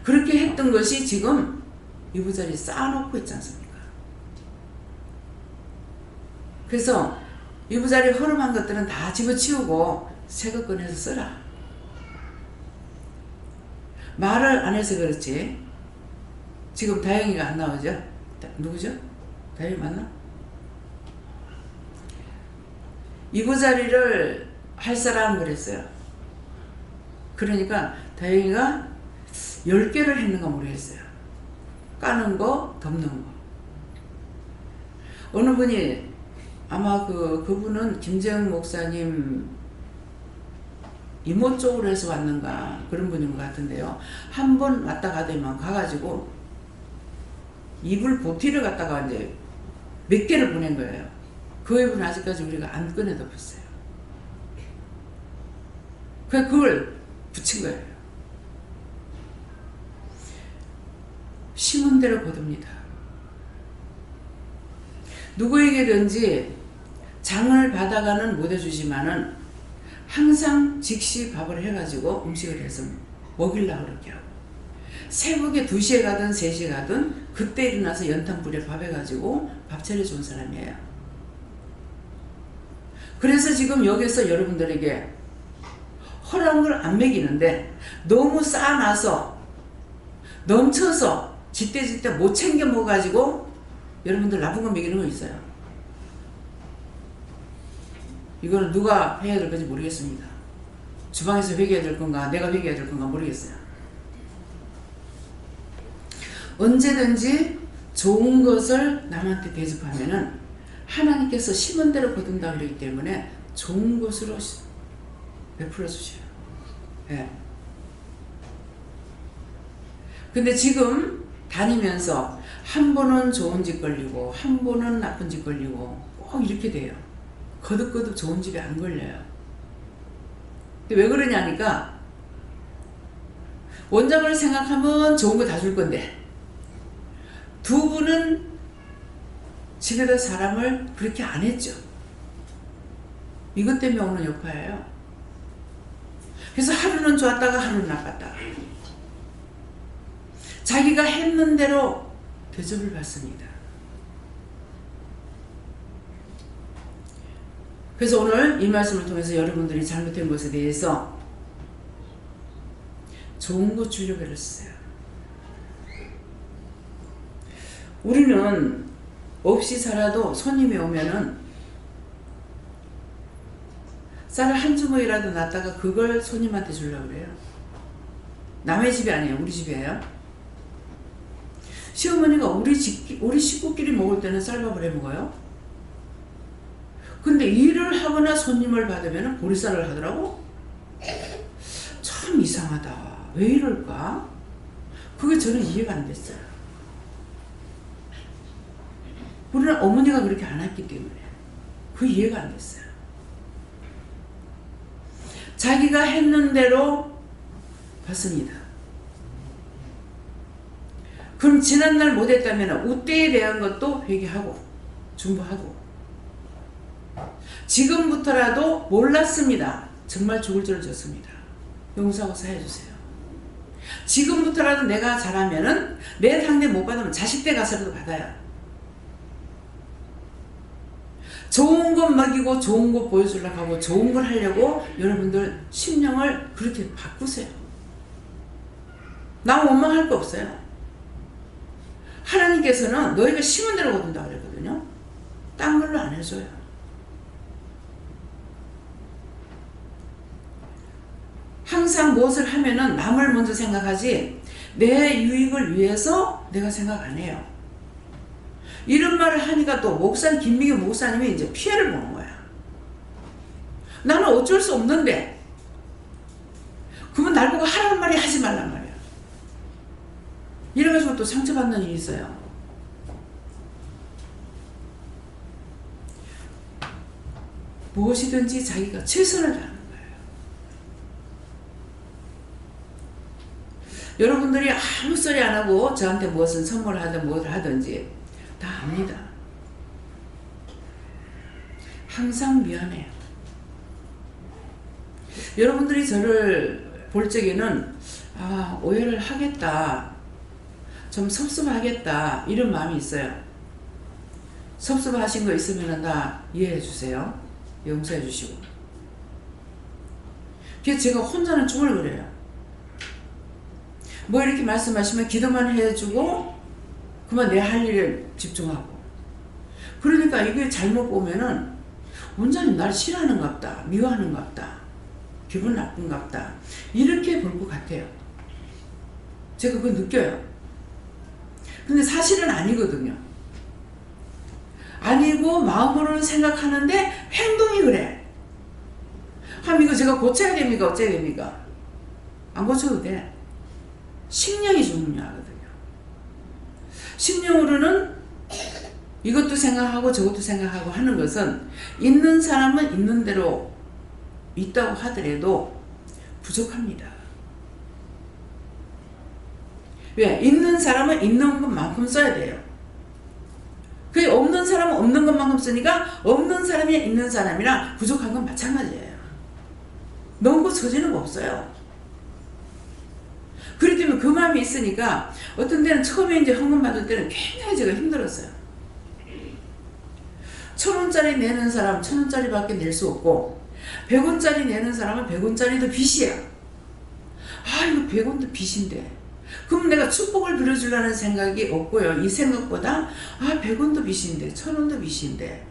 그렇게 했던 것이 지금 이부자리 쌓아놓고 있지 않습니까? 그래서 이부자리 허름한 것들은 다 집어치우고 새 거 꺼내서 써라. 말을 안 해서 그렇지. 지금 다영이가 안 나오죠? 누구죠? 다영이 맞나? 이부자리를 할 사람 그랬어요. 그러니까 다영이가 10개를 했는가 모르겠어요. 까는 거, 덮는 거. 어느 분이 아마 그분은 김재영 목사님 이모 쪽으로 해서 왔는가 그런 분인 것 같은데요. 한 번 왔다 가더니만 가가지고 이불 보티를 갖다가 이제 몇 개를 보낸 거예요. 그 이불은 아직까지 우리가 안 꺼내 덮었어요. 그걸 붙인 거예요. 심은 대로 거둡니다. 누구에게든지 장을 받아가는 못 해주지만은 항상 즉시 밥을 해가지고 음식을 해서 먹이려고 그렇게 하고, 새벽에 2시에 가든 3시에 가든 그때 일어나서 연탄불에 밥 해가지고 밥 차려준 사람이에요. 그래서 지금 여기서 여러분들에게 허락한 걸 안 먹이는데 너무 쌓아놔서 넘쳐서 지때 못 챙겨 먹어가지고 여러분들 나쁜 거 먹이는 거 있어요. 이거는 누가 해야 될 건지 모르겠습니다. 주방에서 회개해야 될 건가 내가 회개해야 될 건가 모르겠어요. 언제든지 좋은 것을 남한테 대접하면은 하나님께서 심은 대로 거둔다 그러기 때문에 좋은 것으로 베풀어 주셔요. 예. 근데 지금 다니면서 한 번은 좋은 집 걸리고 한 번은 나쁜 집 걸리고 꼭 이렇게 돼요. 거듭거듭 좋은 집에 안 걸려요. 근데 왜 그러냐니까 원장을 생각하면 좋은 거 다 줄 건데 두 분은 집에다 사람을 그렇게 안 했죠. 이것 때문에 오는 여파예요. 그래서 하루는 좋았다가 하루는 나빴다가 자기가 했는 대로 대접을 받습니다. 그래서 오늘 이 말씀을 통해서 여러분들이 잘못된 것에 대해서 좋은 것 주려고 했어요. 우리는 없이 살아도 손님이 오면은 쌀을 한 주먹이라도 놨다가 그걸 손님한테 주려고 그래요. 남의 집이 아니에요. 우리 집이에요. 시어머니가 우리 식구끼리 먹을 때는 쌀밥을 해 먹어요. 근데 일을 하거나 손님을 받으면 보리쌀을 하더라고. 참 이상하다. 왜 이럴까? 그게 저는 이해가 안 됐어요. 우리는 어머니가 그렇게 안 했기 때문에 그 이해가 안 됐어요. 자기가 했는 대로 받습니다. 그럼 지난날 못했다면 우때에 대한 것도 회개하고 중보하고, 지금부터라도 몰랐습니다. 정말 죽을 죄를 졌습니다. 용서하고 사해주세요. 지금부터라도 내가 잘하면은 내 상대 못 받으면 자식 때 가서라도 받아요. 좋은 것 먹이고 좋은 것 보여주려고 하고 좋은 걸 하려고 여러분들 심령을 그렇게 바꾸세요. 나 원망할 거 없어요. 하나님께서는 너희가 심은 대로 거둔다 그랬거든요. 딴 걸로 안 해줘요. 항상 무엇을 하면은 남을 먼저 생각하지 내 유익을 위해서 내가 생각 안 해요. 이런 말을 하니까 또 김미경 목사님이 이제 피해를 보는 거야. 나는 어쩔 수 없는데 그러면 날 보고 하라는 말이 하지 말란 말이야. 이래가지고 또 상처받는 일이 있어요. 무엇이든지 자기가 최선을 다하는 거예요. 여러분들이 아무 소리 안 하고 저한테 무엇을 선물하든 뭘 하든지 다 압니다. 항상 미안해요. 여러분들이 저를 볼 적에는 오해를 하겠다, 좀 섭섭하겠다 이런 마음이 있어요. 섭섭하신 거 있으면 다 이해해 주세요. 용서해 주시고. 그래서 제가 혼자는 중얼거려요. 뭐 이렇게 말씀하시면 기도만 해주고 그만 내 할 일에 집중하고. 그러니까 이게 잘못 보면은 원장님 날 싫어하는갑다, 미워하는갑다, 기분 나쁜갑다 이렇게 볼 것 같아요. 제가 그걸 느껴요. 근데 사실은 아니거든요. 아니고 마음으로는 생각하는데 행동이 그래. 그럼 이거 제가 고쳐야 됩니까? 어째야 됩니까? 안 고쳐도 돼. 심령이 중요하거든요. 심령으로는 이것도 생각하고 저것도 생각하고 하는 것은 있는 사람은 있는 대로 있다고 하더라도 부족합니다. 왜? 있는 사람은 있는 것만큼 써야 돼요. 그 없는 사람은 없는 것만큼 쓰니까 없는 사람이 있는 사람이랑 부족한 건 마찬가지예요. 넘고 처지는 거 없어요. 그렇기 때문에 그 마음이 있으니까 어떤 때는 처음에 이제 헌금 받을 때는 굉장히 제가 힘들었어요. 1,000원짜리 내는 사람 1,000원짜리밖에 낼 수 없고 100원짜리 내는 사람은 100원짜리도 빚이야. 이거 100원도 빚인데 그럼 내가 축복을 빌어주려는 생각이 없고요. 이 생각보다 100원도 빚인데 1,000원도 빚인데.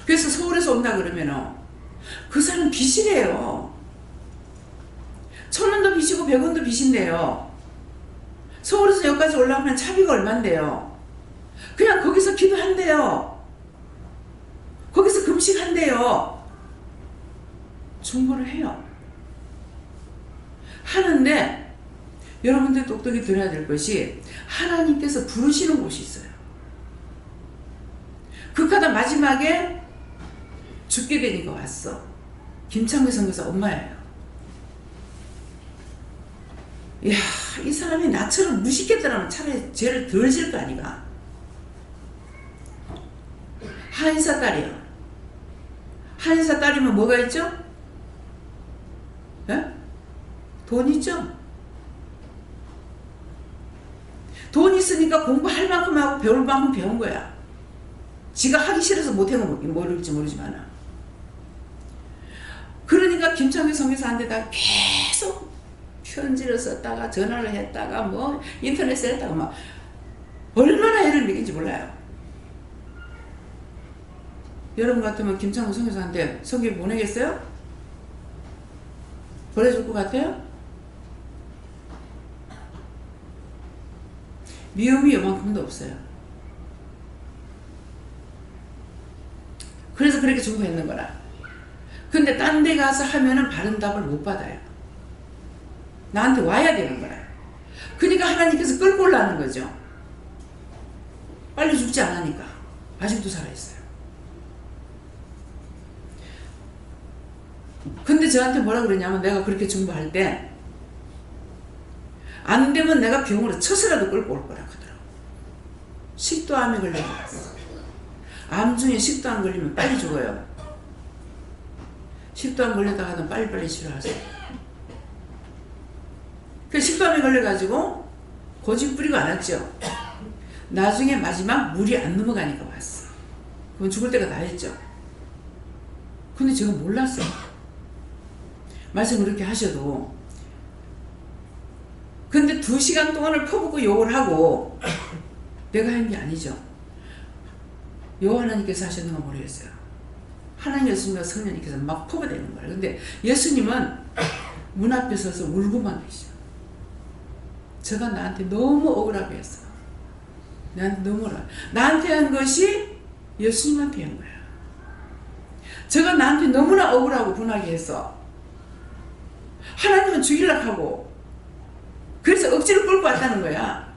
그래서 서울에서 온다 그러면 그 사람 빚이래요. 1,000원도 빚이고 100원도 빚인데요. 서울에서 여기까지 올라오면 차비가 얼만데요. 그냥 거기서 기도한대요. 거기서 금식한대요. 중보를 해요. 하는데 여러분들 똑똑히 들어야 될 것이 하나님께서 부르시는 곳이 있어요. 극하다 마지막에 죽게 되니까 왔어. 김창규 선교사 엄마예요. 이야, 이 사람이 나처럼 무식했더라면 차라리 죄를 덜 질 거 아니가. 한의사 딸이요. 한의사 딸이면 뭐가 있죠? 예? 돈 있죠? 돈 있으니까 공부할 만큼 하고 배울 만큼 배운 거야. 지가 하기 싫어서 못한 건 모를지 모르지만. 그러니까 김창규 선교사한테다 계속 편지를 썼다가 전화를 했다가 뭐 인터넷에 했다가 막 얼마나 애를 먹인지 몰라요. 여러분 같으면 김창규 선교사한테 성경 보내겠어요? 보내줄 것 같아요? 미움이 요만큼도 없어요. 그래서 그렇게 중보했는 거라. 근데 딴 데 가서 하면은 바른 답을 못 받아요. 나한테 와야 되는 거라. 그러니까 하나님께서 끌고 올라는 거죠. 빨리 죽지 않으니까. 아직도 살아있어요. 근데 저한테 뭐라 그러냐면 내가 그렇게 중보할 때 안 되면 내가 병으로 쳐서라도 끌고 올 거라 하더라고. 식도암에 걸려버렸어. 암 중에 식도암 걸리면 빨리 죽어요. 식도암 걸렸다가는 빨리빨리 치료하세요. 그 식도암에 걸려가지고 고집 부리고 안 왔죠. 나중에 마지막 물이 안 넘어가니까 왔어. 그럼 죽을 때가 다 했죠. 근데 제가 몰랐어요. 말씀 그렇게 하셔도. 근데 2시간 동안을 퍼붓고 욕을 하고 내가 한 게 아니죠. 요 하나님께서 하셨는 건 모르겠어요. 하나님 예수님과 성령님께서 막 퍼부대는 거예요. 근데 예수님은 문 앞에 서서 울고만 계셔. 저가 나한테 너무 억울하게 했어. 나한테 너무나 나한테 한 것이 예수님한테 한 거야. 저가 나한테 너무나 억울하고 분하게 했어. 하나님은 죽이려고 하고 그래서 억지로 끌고 왔다는 거야.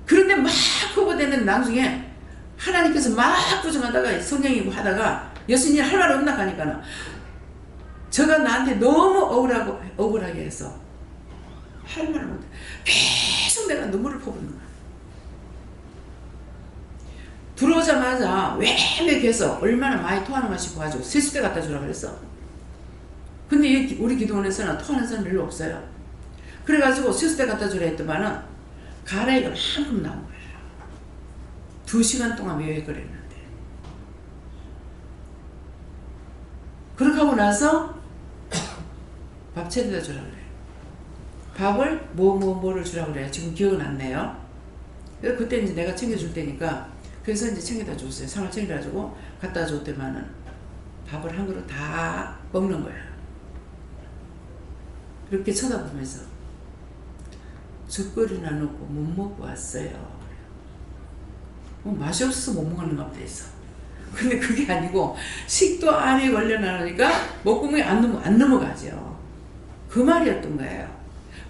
그런데 막 후보되는 나중에 하나님께서 막 구정하다가 성령이고 하다가 예수님이 할 말 없나 하니까 저가 나한테 너무 억울하게 해서 할 말을 못해. 계속 내가 눈물을 퍼붓는 거야. 들어오자마자 외면해서 얼마나 많이 토하는 맛이 가지고 세수대 갖다 주라 그랬어. 근데 우리 기도원에서는 토하는 사람 별로 없어요. 그래가지고 세수대 갖다 주라 했더만은 가래가 만큼 나온 거예요. 2시간 동안 외회거렸는데. 그렇게 하고 나서 밥 차려다 주라 그래요. 밥을 뭐를 주라 그래요. 지금 기억은 안 나요. 그래서 그때 이제 내가 챙겨줄 테니까 그래서 이제 챙겨다 줬어요. 상을 챙겨다 주고 갖다 줬더만은 밥을 한 그릇 다 먹는 거야. 이렇게 쳐다보면서 젓거리나 넣고 못 먹고 왔어요. 맛이 없어서 못 먹는가 보다 했어. 근데 그게 아니고 식도 암에 걸려나니까 목구멍에 안 넘어가죠. 그 말이었던 거예요.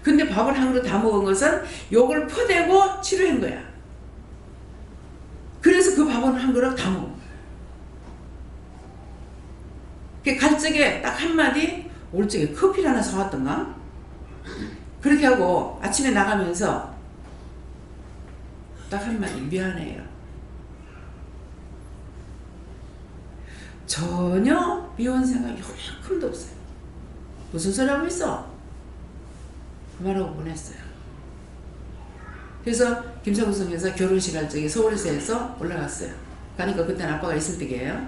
근데 밥을 한 그릇 다 먹은 것은 욕을 퍼대고 치료한 거야. 그래서 그 밥을 한 그릇 다 먹은 거야. 갈 적에 딱 한마디, 올 적에 커피를 하나 사왔던가? 그렇게 하고 아침에 나가면서 딱 한마디, 미안해요. 전혀 미운 생각이 요만큼도 없어요. 무슨 소리 하고 있어? 그 말하고 보냈어요. 그래서 김사구성에서 결혼식 할 적에 서울에서 해서 올라갔어요. 가니까 그때는 아빠가 있을 때게요.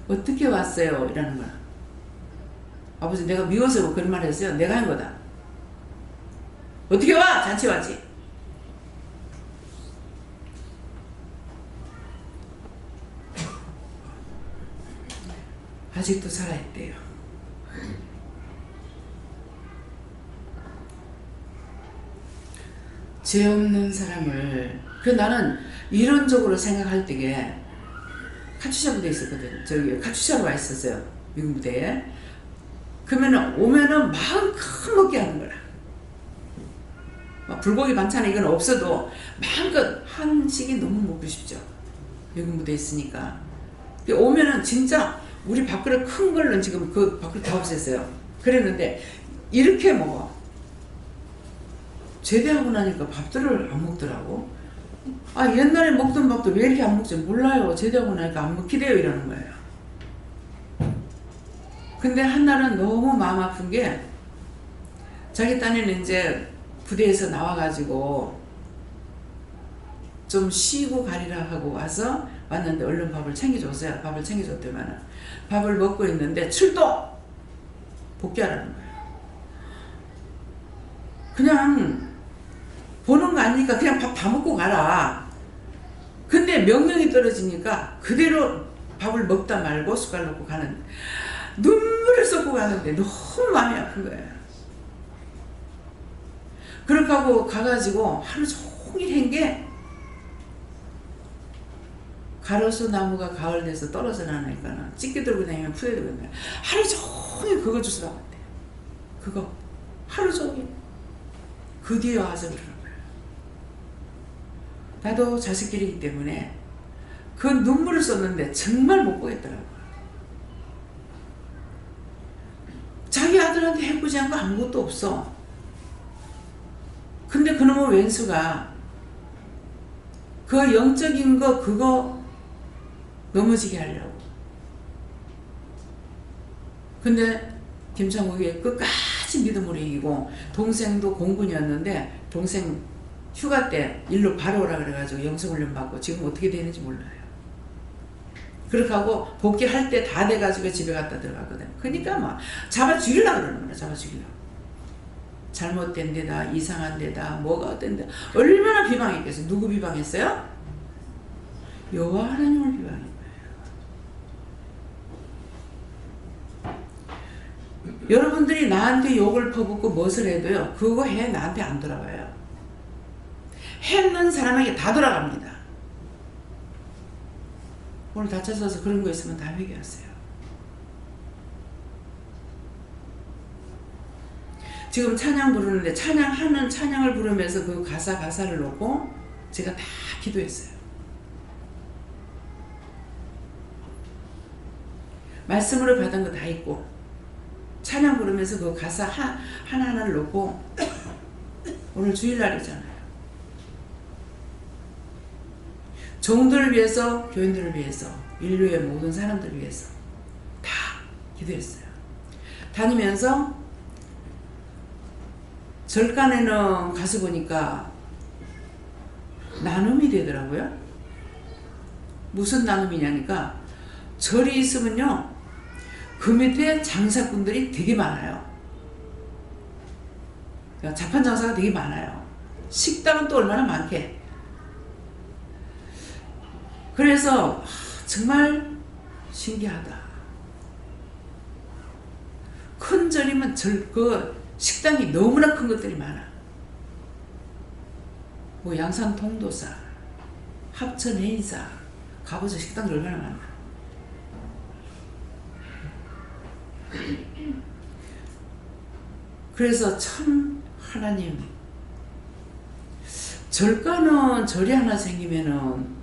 어떻게 왔어요? 이라는 거야. 아버지 내가 미워서 그런 말 했어요. 내가 한 거다. 어떻게 와? 잔치 왔지. 아직도 살아있대요. 죄 없는 사람을 나는 이론적으로 생각할 때에 카츄샤 부대에 있었거든. 저기 카츄샤로 와 있었어요. 미군 부대에. 그러면은 오면은 마음껏 먹게 하는 거라. 불고기 반찬 이건 없어도 마음껏 한식이 너무 먹고 싶죠. 미군 부대에 있으니까. 오면은 진짜 우리 밥그릇 큰 걸로 지금 그 밥그릇 다 없앴어요. 그랬는데 이렇게 먹어. 제대하고 나니까 밥들을 안 먹더라고. 옛날에 먹던 밥도 왜 이렇게 안 먹지? 몰라요. 제대하고 나니까 안 먹히대요. 이러는 거예요. 근데 한날은 너무 마음 아픈 게 자기 딴에는 이제 부대에서 나와가지고 좀 쉬고 가리라 하고 와서 왔는데 얼른 밥을 챙겨줬어요. 밥을 챙겨줬더만 밥을 먹고 있는데 출동! 복귀하라는 거예요. 그냥 보는 거 아니니까 그냥 밥 다 먹고 가라. 근데 명령이 떨어지니까 그대로 밥을 먹다 말고 숟갈 넣고 가는, 눈물을 쏟고 가는데 너무 마음이 아픈 거예요. 그렇게 하고 가가지고 하루 종일 한 게 가로수 나무가 가을 돼서 떨어져 나니까 찢기 들고 다니면 푸대 들고 다니면 하루 종일 그거 주스라고 한대. 그거 하루 종일. 그 뒤에 와서 그러는 거예요. 나도 자식끼리이기 때문에 그 눈물을 쏟는데 정말 못 보겠더라고요. 자기 아들한테 해코지한 거 아무것도 없어. 근데 그놈의 왼수가 그 영적인 거 그거 넘어지게 하려고. 근데 김창욱이 끝까지 믿음으로 이기고, 동생도 공군이었는데 동생 휴가 때 일로 바로 오라 그래가지고 영성훈련 받고 지금 어떻게 되는지 몰라요. 그렇게 하고 복귀할 때 다 돼가지고 집에 갔다 들어가거든. 그러니까 막 잡아 죽이려고 그러는 거야. 잡아 죽이려고. 잘못된 데다, 이상한 데다, 뭐가 어떤 데다. 얼마나 비방했겠어요. 누구 비방했어요? 여호와 하나님을 비방한 거예요. 여러분들이 나한테 욕을 퍼붓고 무엇을 해도요, 그거 해 나한테 안 돌아와요. 했는 사람에게 다 돌아갑니다. 오늘 다쳐서 그런 거 있으면 다 회개하세요. 지금 찬양 부르는데 찬양을 부르면서 그 가사를 놓고 제가 다 기도했어요. 말씀으로 받은 거 다 있고 찬양 부르면서 그 가사 하나하나를 놓고 오늘 주일날이잖아요. 종들을 위해서, 교인들을 위해서, 인류의 모든 사람들을 위해서 다 기도했어요. 다니면서 절간에는 가서 보니까 나눔이 되더라고요. 무슨 나눔이냐니까 절이 있으면요, 그 밑에 장사꾼들이 되게 많아요. 자판 장사가 되게 많아요. 식당은 또 얼마나 많게. 그래서 정말 신기하다. 큰 절이면 그 식당이 너무나 큰 것들이 많아. 뭐 양산 통도사, 합천 해인사 가보자. 식당들 얼마나 많나. 그래서 참 하나님, 절가는 절이 하나 생기면은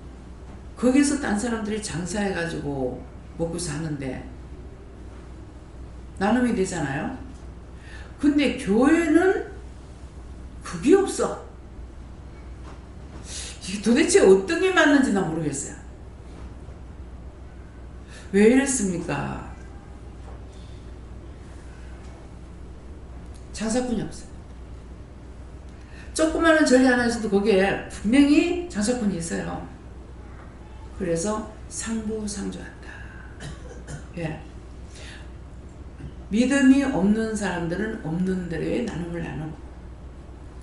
거기서 딴 사람들이 장사해가지고 먹고 사는데 나눔이 되잖아요. 근데 교회는 그게 없어. 이게 도대체 어떤 게 맞는지 난 모르겠어요. 왜 이랬습니까? 장사꾼이 없어요. 조그마한 절이 하나 있어도 거기에 분명히 장사꾼이 있어요. 그래서 상부상조한다. 예. 믿음이 없는 사람들은 없는 대로의 나눔을 나누고.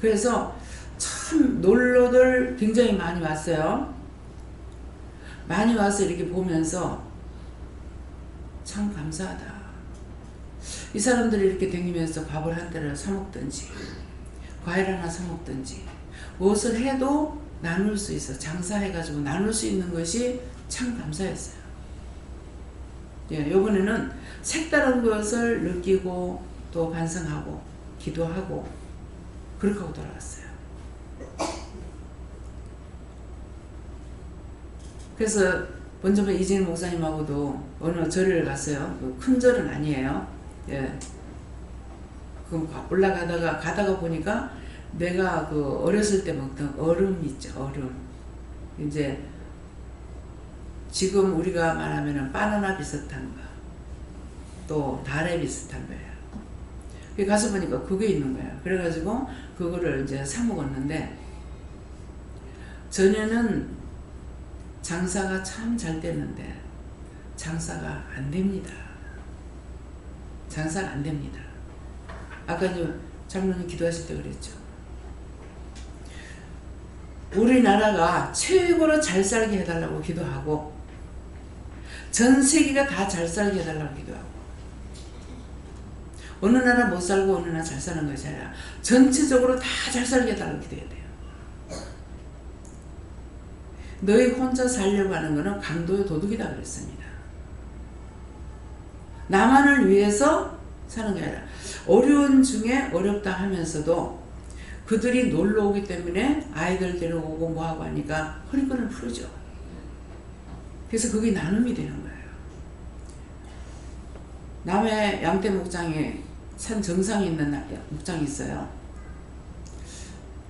그래서 참 놀러들 굉장히 많이 왔어요. 많이 와서 이렇게 보면서 참 감사하다. 이 사람들이 이렇게 다니면서 밥을 한 대를 사 먹든지 과일 하나 사 먹든지 무엇을 해도 나눌 수 있어. 장사해가지고 나눌 수 있는 것이 참 감사했어요. 예, 이번에는 색다른 것을 느끼고 또 반성하고 기도하고 그렇게 하고 돌아왔어요. 그래서 먼저 이진일 목사님하고도 어느 절을 갔어요. 큰 절은 아니에요. 예. 그럼 가다가 보니까 내가 그 어렸을 때 먹던 얼음 있죠, 얼음. 이제 지금 우리가 말하면은 바나나 비슷한 거, 또 달에 비슷한 거예요. 가서 보니까 그게 있는 거예요. 그래가지고 그거를 이제 사 먹었는데 전에는 장사가 참 잘 됐는데 장사가 안 됩니다. 장사가 안 됩니다. 아까 장로님 기도하실 때 그랬죠. 우리나라가 최고로 잘 살게 해달라고 기도하고 전 세계가 다 잘 살게 해달라고 기도하고 어느 나라 못 살고 어느 나라 잘 사는 것이 아니라 전체적으로 다 잘 살게 해달라고 기도해야 돼요. 너희 혼자 살려고 하는 것은 강도의 도둑이다 그랬습니다. 나만을 위해서 사는 게 아니라 어려운 중에 어렵다 하면서도 그들이 놀러 오기 때문에 아이들 데려오고 뭐하고 하니까 허리끈을 풀죠. 그래서 그게 나눔이 되는 거예요. 남해 양떼 목장에 산 정상에 있는 목장이 있어요.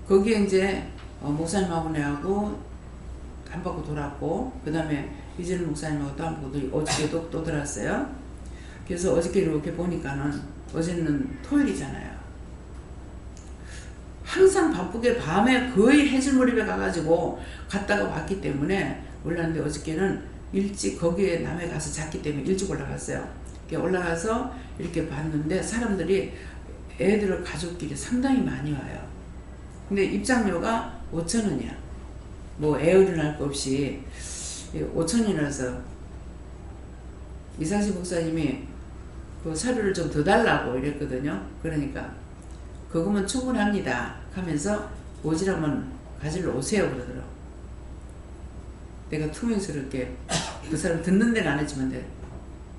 거기에 이제 목사님하고 내하고 한 바퀴 돌았고 그 다음에 이진일 목사님하고 또 한 바퀴 어저께도 또 돌았어요. 그래서 어저께 이렇게 보니까는 어제는 토요일이잖아요. 항상 바쁘게 밤에 거의 해질무렵에 가가지고 갔다가 왔기 때문에 올랐는데 어저께는 일찍 거기에 남해 가서 잤기 때문에 일찍 올라갔어요. 올라가서 이렇게 봤는데 사람들이 애들을 가족끼리 상당히 많이 와요. 근데 입장료가 5,000원이야. 뭐 에어리날 거 없이 5,000원이라서 이상식 목사님이 그 사료를 좀 더 달라고 이랬거든요. 그러니까 그거면 충분합니다 하면서 오지랖은 가지러 오세요 그러더라고. 내가 투명스럽게 그 사람 듣는 데는 안 했지만 돼.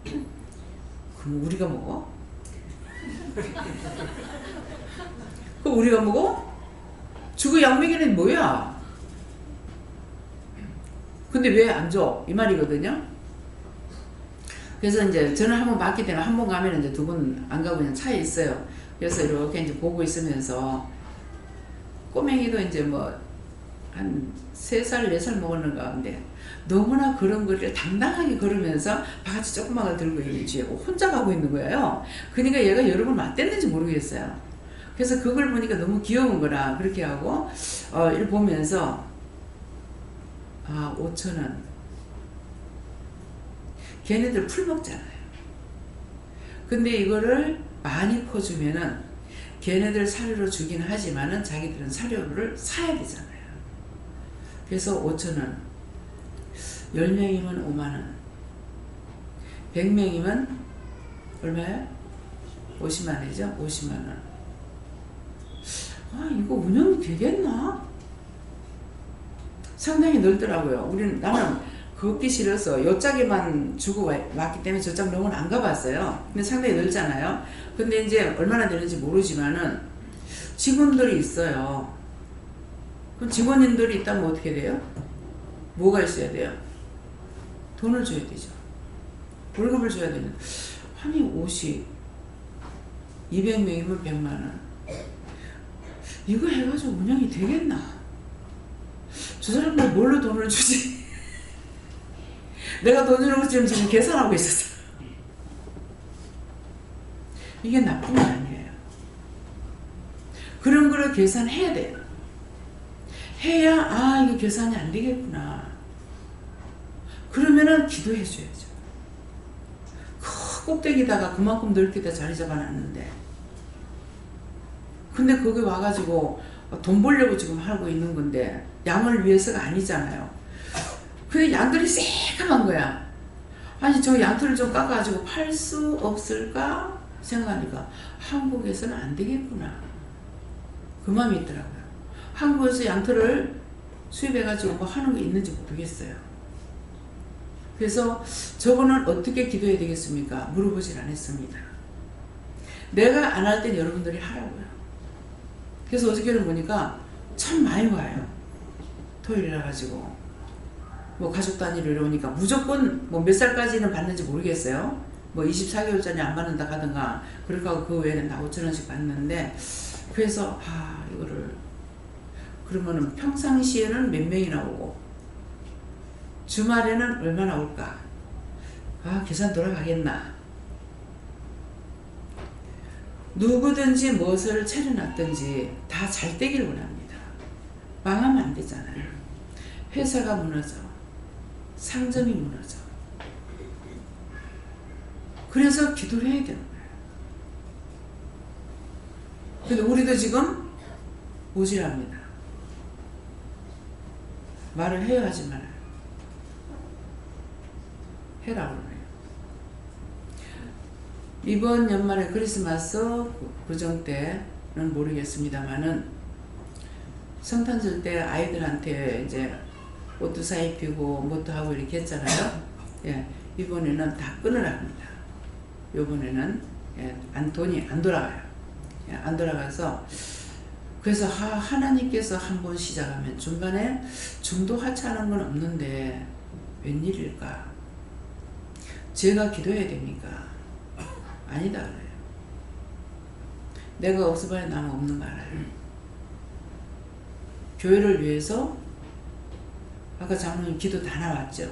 그럼 우리가 먹어? 그럼 우리가 먹어? 주고 양먹이는 뭐야? 근데 왜 안 줘? 이 말이거든요. 그래서 이제 저는 한번 받기 때문에 한 번 가면 이제 두 번 안 가고 그냥 차에 있어요. 그래서 이렇게 이제 보고 있으면서 꼬맹이도 이제 뭐 한 3살, 4살 먹었는가 근데 너무나 그런 거를 당당하게 걸으면서 바가지 조그마한 들고 있지 혼자 가고 있는 거예요. 그러니까 얘가 여러 번 맞댔는지 모르겠어요. 그래서 그걸 보니까 너무 귀여운 거라 그렇게 하고 이를 보면서 5,000원 걔네들 풀 먹잖아요. 근데 이거를 많이 퍼주면은 걔네들 사료로 주긴 하지만은 자기들은 사료를 사야 되잖아요. 그래서 5,000원 10명이면 5만원 100명이면 얼마야? 50만원이죠? 50만원. 이거 운영이 되겠나? 상당히 넓더라고요. 나는 걷기 싫어서 요짝에만 주고 왔기 때문에 저짝 농은 안 가봤어요. 근데 상당히 넓잖아요. 근데 이제 얼마나 되는지 모르지만은 직원들이 있어요. 그럼 직원님들이 있다면 어떻게 돼요? 뭐가 있어야 돼요? 돈을 줘야 되죠. 월급을 줘야 되는. 아니 200명이면 100만원. 이거 해가지고 운영이 되겠나? 저 사람들 뭘로 돈을 주지? 내가 돈 주는 거 지금 계산하고 있었어. 이게 나쁜 게 아니에요. 그런 거를 계산해야 돼요. 해야 이거 계산이 안 되겠구나. 그러면은 기도해 줘야죠. 그 꼭대기다가 그만큼 넓게다 자리 잡아놨는데 근데 거기 와가지고 돈 벌려고 지금 하고 있는 건데 양을 위해서가 아니잖아요. 근데 양들이 새까만 거야. 아니 저 양털을 좀 깎아가지고 팔 수 없을까 생각하니까 한국에서는 안 되겠구나. 그 마음이 있더라고요. 한국에서 양털을 수입해가지고 뭐 하는 게 있는지 모르겠어요. 그래서 저거는 어떻게 기도해야 되겠습니까? 물어보질 않았습니다. 내가 안 할 땐 여러분들이 하라고요. 그래서 어저께는 보니까 참 많이 와요. 토요일이라 가지고 뭐 가족 단위로 이러니까 무조건 뭐 몇 살까지는 받는지 모르겠어요. 뭐 24개월짜리 안 받는다 하던가 그렇게 하고 그 외에는 다 5,000원씩 받는데 그래서 이거를 그러면은 평상시에는 몇 명이나 오고 주말에는 얼마나 올까? 계산 돌아가겠나? 누구든지 무엇을 차려놨든지 다 잘 되기를 원합니다. 망하면 안 되잖아요. 회사가 무너져. 상점이 무너져. 그래서 기도를 해야 되는 거예요. 근데 우리도 지금 모질합니다. 말을 해야 하지 말아요. 해라고 그래요. 이번 연말에 크리스마스 구정 때는 모르겠습니다만은 성탄절 때 아이들한테 이제 옷도 사입히고 뭐도 하고 이렇게 했잖아요. 예, 이번에는 다 끊으라 합니다. 이번에는 돈이 안 돌아가요. 안 돌아가서 그래서 하나님께서 한번 시작하면 중간에 중도 하차하는 건 없는데 웬일일까? 제가 기도해야 됩니까? 아니다 그래요. 내가 없어봐야 나는 없는 거 알아요. 교회를 위해서 아까 장로님 기도 다 나왔죠.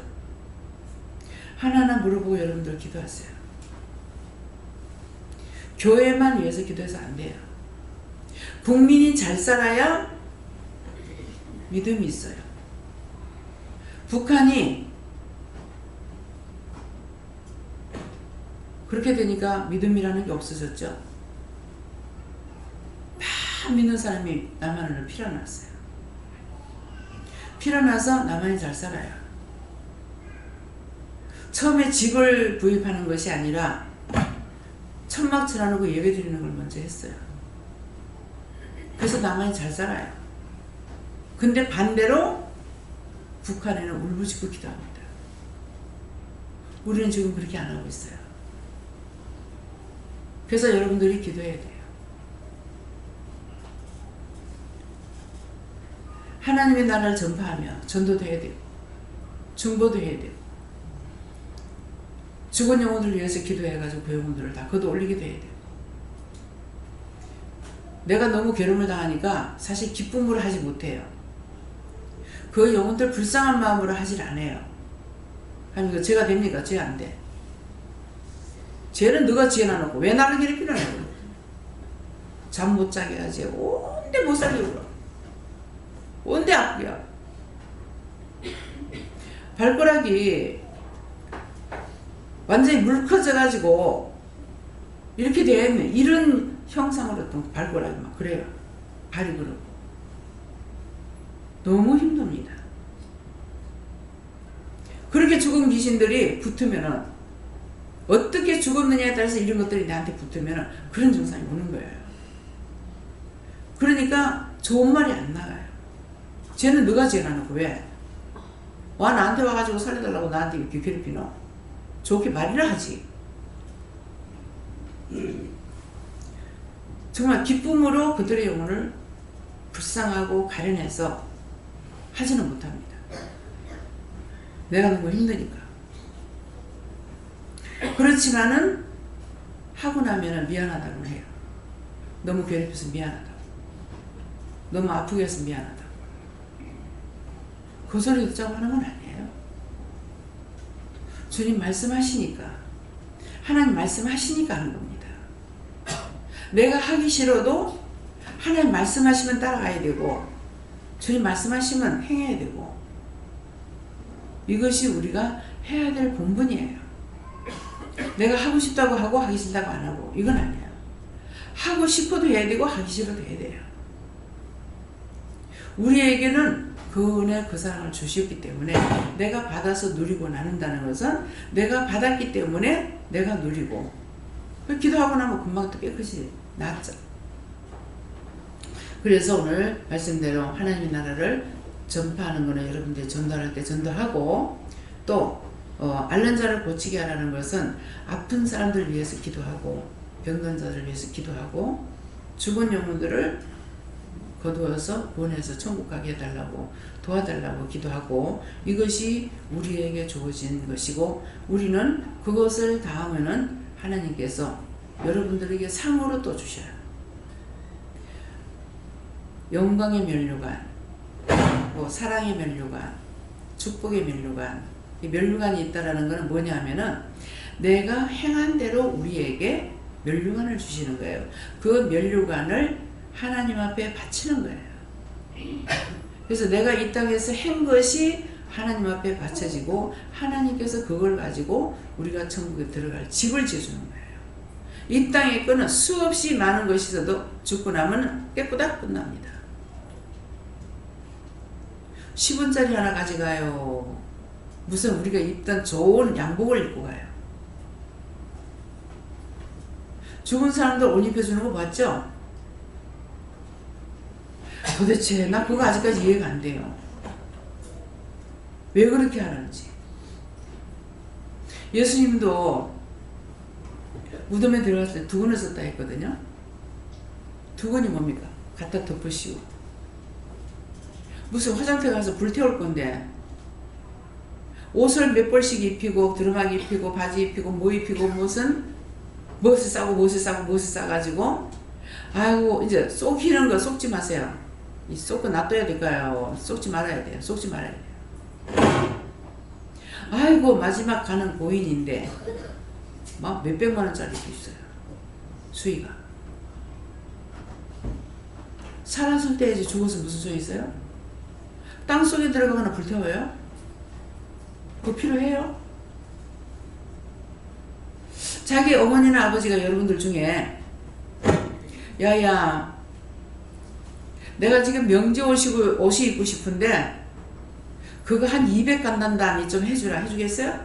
하나하나 물어보고 여러분들 기도하세요. 교회만 위해서 기도해서 안 돼요. 국민이 잘 살아야 믿음이 있어요. 북한이 그렇게 되니까 믿음이라는 게 없어졌죠. 다 믿는 사람이 남한을 필요났어요. 필요나서 남한이 잘 살아요. 처음에 집을 구입하는 것이 아니라 천막 쳐놓고 예배 드리는 걸 먼저 했어요. 그래서 남한이 잘 살아요. 근데 반대로 북한에는 울부짖고 기도합니다. 우리는 지금 그렇게 안 하고 있어요. 그래서 여러분들이 기도해야 돼요. 하나님의 나라를 전파하며 전도도 해야 되고 중보도 해야 되고 죽은 영혼들을 위해서 기도해가지고 그 영혼들을 다 거둬 올리기도 해야 돼요. 내가 너무 괴로움을 당하니까 사실 기쁨으로 하지 못해요. 그 영혼들 불쌍한 마음으로 하질 않아요. 아니 이거 죄가 됩니까? 죄 안 돼. 죄는 너가 지어놔놓고 왜 나를 괴롭히는 거야? 잠 못 자게 하지. 온데 못 살게 울어. 온데 아프야. 발가락이 완전히 물커져가지고 이렇게 되면 이런 형상으로 또 발가락이 막 그래요. 발이 그러고 너무 힘듭니다. 그렇게 죽은 귀신들이 붙으면은 어떻게 죽었느냐에 따라서 이런 것들이 나한테 붙으면은 그런 증상이 오는 거예요. 그러니까 좋은 말이 안 나가요. 쟤는 너가 지어놔놓고 왜? 와 나한테 와가지고 살려달라고 나한테 이렇게 괴롭히노? 좋게 말이라 하지. 정말 기쁨으로 그들의 영혼을 불쌍하고 가련해서 하지는 못합니다. 내가 너무 힘드니까. 그렇지만은 하고 나면은 미안하다고 해요. 너무 괴롭혀서 미안하다고. 너무 아프게 해서 미안하다고. 그 소리 듣자고 하는 건 아니에요. 주님 말씀하시니까, 하나님 말씀하시니까 하는 겁니다. 내가 하기 싫어도 하나님 말씀하시면 따라가야 되고 주님 말씀하시면 행해야 되고, 이것이 우리가 해야 될 본분이에요. 내가 하고 싶다고 하고 하기 싫다고 안 하고 이건 아니에요. 하고 싶어도 해야 되고 하기 싫어도 해야 돼요. 우리에게는 그 은혜 그 사랑을 주셨기 때문에 내가 받아서 누리고 나눈다는 것은 내가 받았기 때문에 내가 누리고, 기도하고 나면 금방 또 깨끗이 낫죠. 그래서 오늘 말씀대로 하나님의 나라를 전파하는 것은 여러분들이 전도할 때 전도하고, 또 앓는 자를 고치게 하라는 것은 아픈 사람들을 위해서 기도하고 병든 자들을 위해서 기도하고 죽은 영혼들을 거두어서 구원해서 천국 가게 해달라고 도와달라고 기도하고, 이것이 우리에게 주어진 것이고 우리는 그것을 다하면은 하나님께서 여러분들에게 상으로 또 주셔요. 영광의 면류관, 사랑의 면류관, 축복의 면류관. 이 면류관이 있다라는 것은 뭐냐 하면은 내가 행한 대로 우리에게 면류관을 주시는 거예요. 그 면류관을 하나님 앞에 바치는 거예요. 그래서 내가 이 땅에서 한 것이 하나님 앞에 바쳐지고 하나님께서 그걸 가지고 우리가 천국에 들어갈 집을 지어주는 거예요. 이 땅의 거는 수없이 많은 것이 있어도 죽고 나면 깨끗하게 끝납니다. 10원짜리 하나 가져가요. 무슨 우리가 입던 좋은 양복을 입고 가요. 죽은 사람들 옷 입혀주는 거 봤죠? 도대체 나 그거 아직까지 이해가 안 돼요. 왜 그렇게 하는지. 예수님도 무덤에 들어갔을 때 두건을 썼다 했거든요. 두건이 뭡니까? 갖다 덮으시오. 무슨 화장터에 가서 불 태울 건데 옷을 몇 벌씩 입히고 두루마기 입히고 바지 입히고 뭐 입히고 무엇을 싸가지고 아이고 이제 속히는 거 속지 마세요. 이 속고 놔둬야 될까요? 속지 말아야 돼요. 속지 말아야 돼요. 아이고 마지막 가는 고인인데 막 몇백만 원짜리도 있어요. 수위가. 살았을 때 이제 죽어서 무슨 소용 있어요? 땅 속에 들어가거나 불태워요? 그거 필요해요? 자기 어머니나 아버지가 여러분들 중에 야야 내가 지금 명절 옷이 입고 싶은데 그거 한 200 간단다니 좀 해주라 해주겠어요?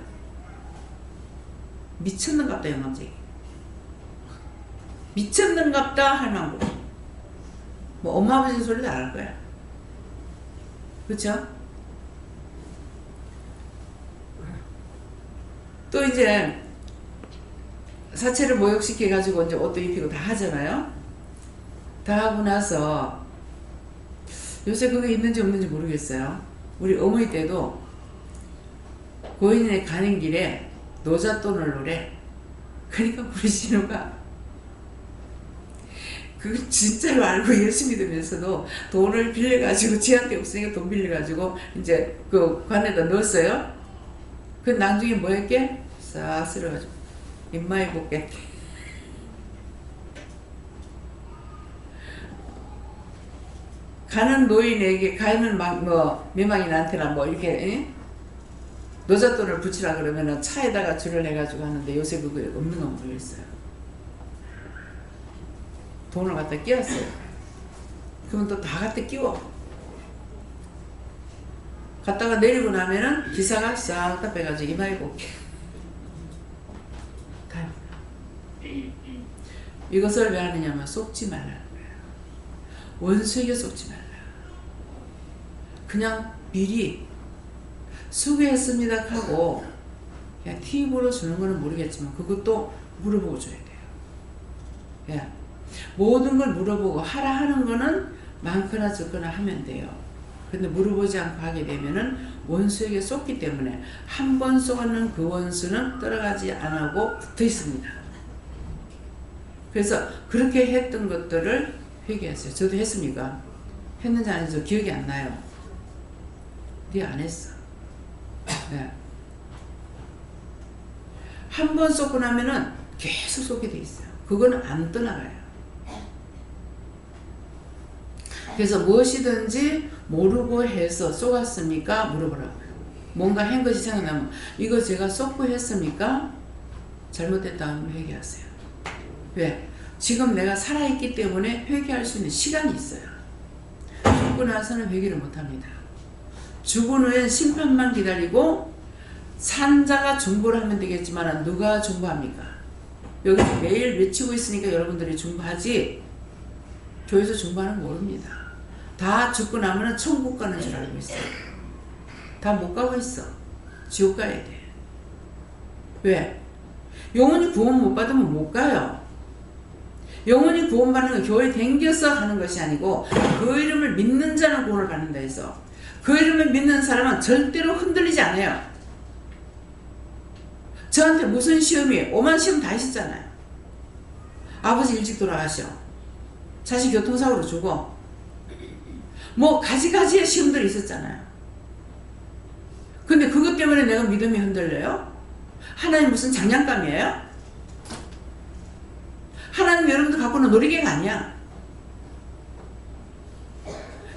미쳤는갑다 영감쟁이. 미쳤는갑다 할 만큼 뭐 엄마 아버지 소리도 안 할 거야. 그쵸? 또 이제 사체를 모욕시켜 가지고 이제 옷도 입히고 다 하잖아요. 다 하고 나서 요새 그게 있는지 없는지 모르겠어요. 우리 어머니 때도 고인에 가는 길에 노잣돈을 노래. 그러니까 우리 신우가 그걸 진짜로 알고 열심히 들면서도 돈을 빌려가지고 지한테 없으니까 돈 빌려가지고 이제 그 관에다 넣었어요. 그 나중에 뭐 했게? 싹 쓸어가지고 입마에 볶게. 가는 노인에게 가는 뭐 매망인한테나 뭐 이렇게 노잣돈을 붙이라 그러면은 차에다가 줄을 해가지고 하는데 요새 그거 없는 건 모르겠어요. 돈을 갖다 끼웠어요. 그러면 또 다 갖다 끼워. 갔다가 내리고 나면은 기사가 싹 다 빼가지고 이마에 꽂게. 이것을 왜 하느냐면 속지 말라는 거예요. 원수에게 속지 말라. 그냥 미리 수고했습니다 하고 그냥 팁으로 주는 거는 모르겠지만 그것도 물어보고 줘야 돼요. 예. 모든 걸 물어보고 하라 하는 거는 많거나 적거나 하면 돼요. 근데 물어보지 않고 하게 되면은 원수에게 쏟기 때문에 한 번 쏟는 그 원수는 떠나가지 않고 붙어 있습니다. 그래서 그렇게 했던 것들을 회개했어요. 저도 했습니까? 했는지 안 했는지 기억이 안 나요. 네 안 했어. 네. 한 번 쏟고 나면은 계속 쏟게 돼 있어요. 그거는 안 떠나가요. 그래서 무엇이든지 모르고 해서 쏟았습니까? 물어보라고요. 뭔가 한 것이 생각나면 이거 제가 쏟고 했습니까? 잘못됐다 하면 회개하세요. 왜? 지금 내가 살아있기 때문에 회개할 수 있는 시간이 있어요. 죽고 나서는 회개를 못합니다. 죽은 후엔 심판만 기다리고 산자가 중보를 하면 되겠지만 누가 중보합니까? 여기 매일 외치고 있으니까 여러분들이 중보하지 교회에서 중보하는 거 모릅니다. 다 죽고 나면 천국 가는 줄 알고 있어요. 다 못 가고 있어. 지옥 가야 돼. 왜? 영원히 구원 못 받으면 못 가요. 영원히 구원받는 건 교회 댕겨서 하는 것이 아니고 그 이름을 믿는 자는 구원을 받는다 해서 그 이름을 믿는 사람은 절대로 흔들리지 않아요. 저한테 무슨 시험이 오만 시험 다 있었잖아요. 아버지 일찍 돌아가셔. 자식 교통사고로 죽어. 뭐 가지가지의 시험들이 있었잖아요. 근데 그것 때문에 내가 믿음이 흔들려요? 하나님 무슨 장난감이에요? 하나님 여러분들 갖고는 놀이개가 아니야.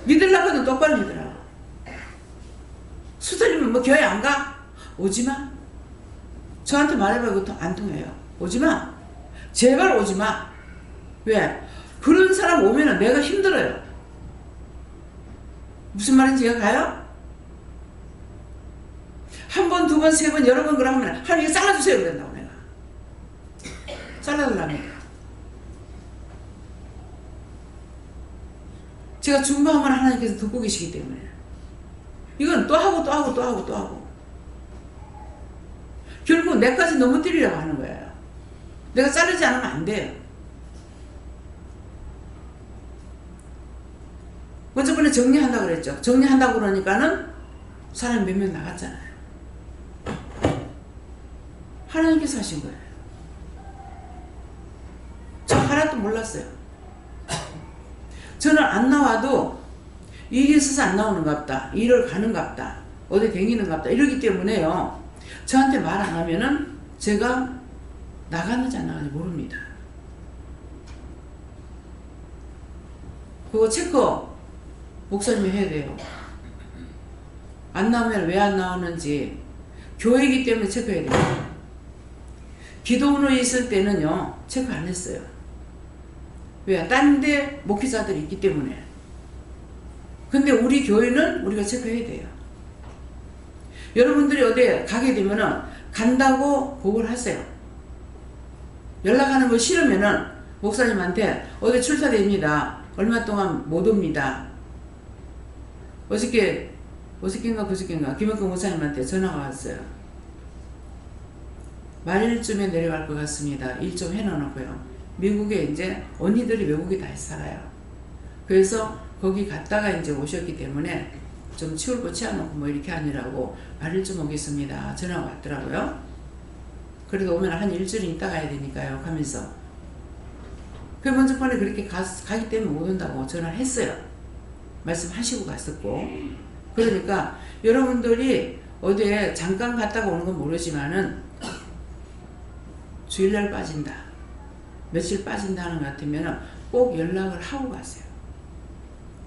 믿으려고 해도 똑바로 믿으라. 수들이면 뭐 교회 안 가? 오지마. 저한테 말해봐. 그것도 안 통해요. 오지마. 제발 오지마. 왜? 그런 사람 오면은 내가 힘들어요. 무슨 말인지 이해가 가요? 한 번, 두 번, 세 번, 여러 번 그러면 하나님 잘라주세요 그런다고 내가. 잘라달랍니다. 제가 중보하면 하나님께서 듣고 계시기 때문에 이건 또 하고 또 하고 또 하고 또 하고 결국 내까지 넘어뜨리려고 하는 거예요. 내가 자르지 않으면 안 돼요. 저번에 정리한다고 그랬죠. 정리한다고 그러니까는 사람이 몇 명 나갔잖아요. 하나님께서 하신 거예요. 저 하나도 몰랐어요. 저는 안 나와도 일이 있어서 안 나오는갑다. 일을 가는갑다. 어디 다니는갑다. 이러기 때문에요. 저한테 말 안 하면은 제가 나가는지 안 나가는지 모릅니다. 그거 체크 목사님이 해야 돼요. 안 나오면 왜 안 나오는지 교회이기 때문에 체크해야 돼요. 기도원에 있을 때는요 체크 안 했어요. 왜? 딴 데 목회자들이 있기 때문에. 근데 우리 교회는 우리가 체크해야 돼요. 여러분들이 어디에 가게 되면은 간다고 그걸 하세요. 연락하는 거 싫으면은 목사님한테 어디 출사됩니다. 얼마 동안 못 옵니다. 어저께인가 그저께인가 김영근 목사님한테 전화가 왔어요. 말일쯤에 내려갈 것 같습니다. 일 좀 해놓고요. 미국에 이제 언니들이 외국에 다 살아요. 그래서 거기 갔다가 이제 오셨기 때문에 좀 치울 거 치워놓고 뭐 이렇게 하느라고 말일쯤 오겠습니다. 전화가 왔더라고요. 그래도 오면 한 일주일 있다 가야 되니까요. 가면서. 그 먼저 번에 그렇게 가기 때문에 못 온다고 전화를 했어요. 말씀하시고 갔었고. 그러니까 여러분들이 어디에 잠깐 갔다가 오는 건 모르지만은 주일날 빠진다. 며칠 빠진다는 것 같으면 꼭 연락을 하고 가세요.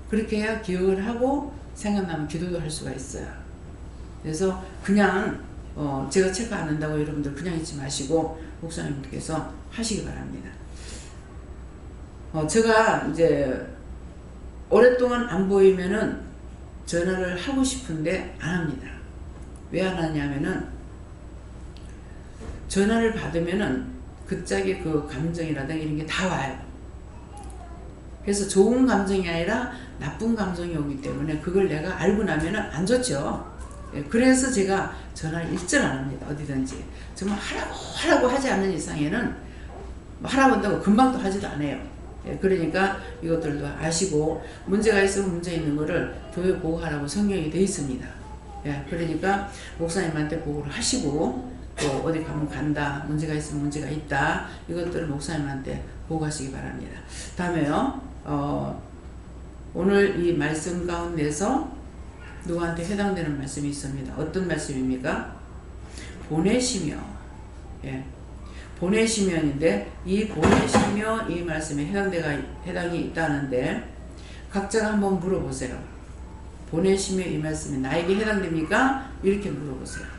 그렇게 해야 기억을 하고 생각나면 기도도 할 수가 있어요. 그래서 그냥 제가 체크 안 한다고 여러분들 그냥 잊지 마시고 목사님께서 하시기 바랍니다. 제가 이제 오랫동안 안 보이면은 전화를 하고 싶은데 안 합니다. 왜 안 하냐면은 전화를 받으면은 그짝의 그 감정이라든가 이런 게 다 와요. 그래서 좋은 감정이 아니라 나쁜 감정이 오기 때문에 그걸 내가 알고 나면은 안 좋죠. 그래서 제가 전화를 일절 안 합니다. 어디든지. 정말 하라고 하지 않는 이상에는 하라고 한다고 금방 또 하지도 않아요. 그러니까 이것들도 아시고 문제가 있으면 문제 있는 거를 교회 보고하라고 성경이 되어 있습니다. 그러니까 목사님한테 보고를 하시고 또 어디 가면 간다, 문제가 있으면 문제가 있다, 이것들을 목사님한테 보고하시기 바랍니다. 다음에요, 오늘 이 말씀 가운데서 누구한테 해당되는 말씀이 있습니다. 어떤 말씀입니까? 보내시며, 보내시면인데 이 보내시며 이 말씀에 해당이 있다는데 각자가 한번 물어보세요. 보내시며 이 말씀이 나에게 해당됩니까? 이렇게 물어보세요.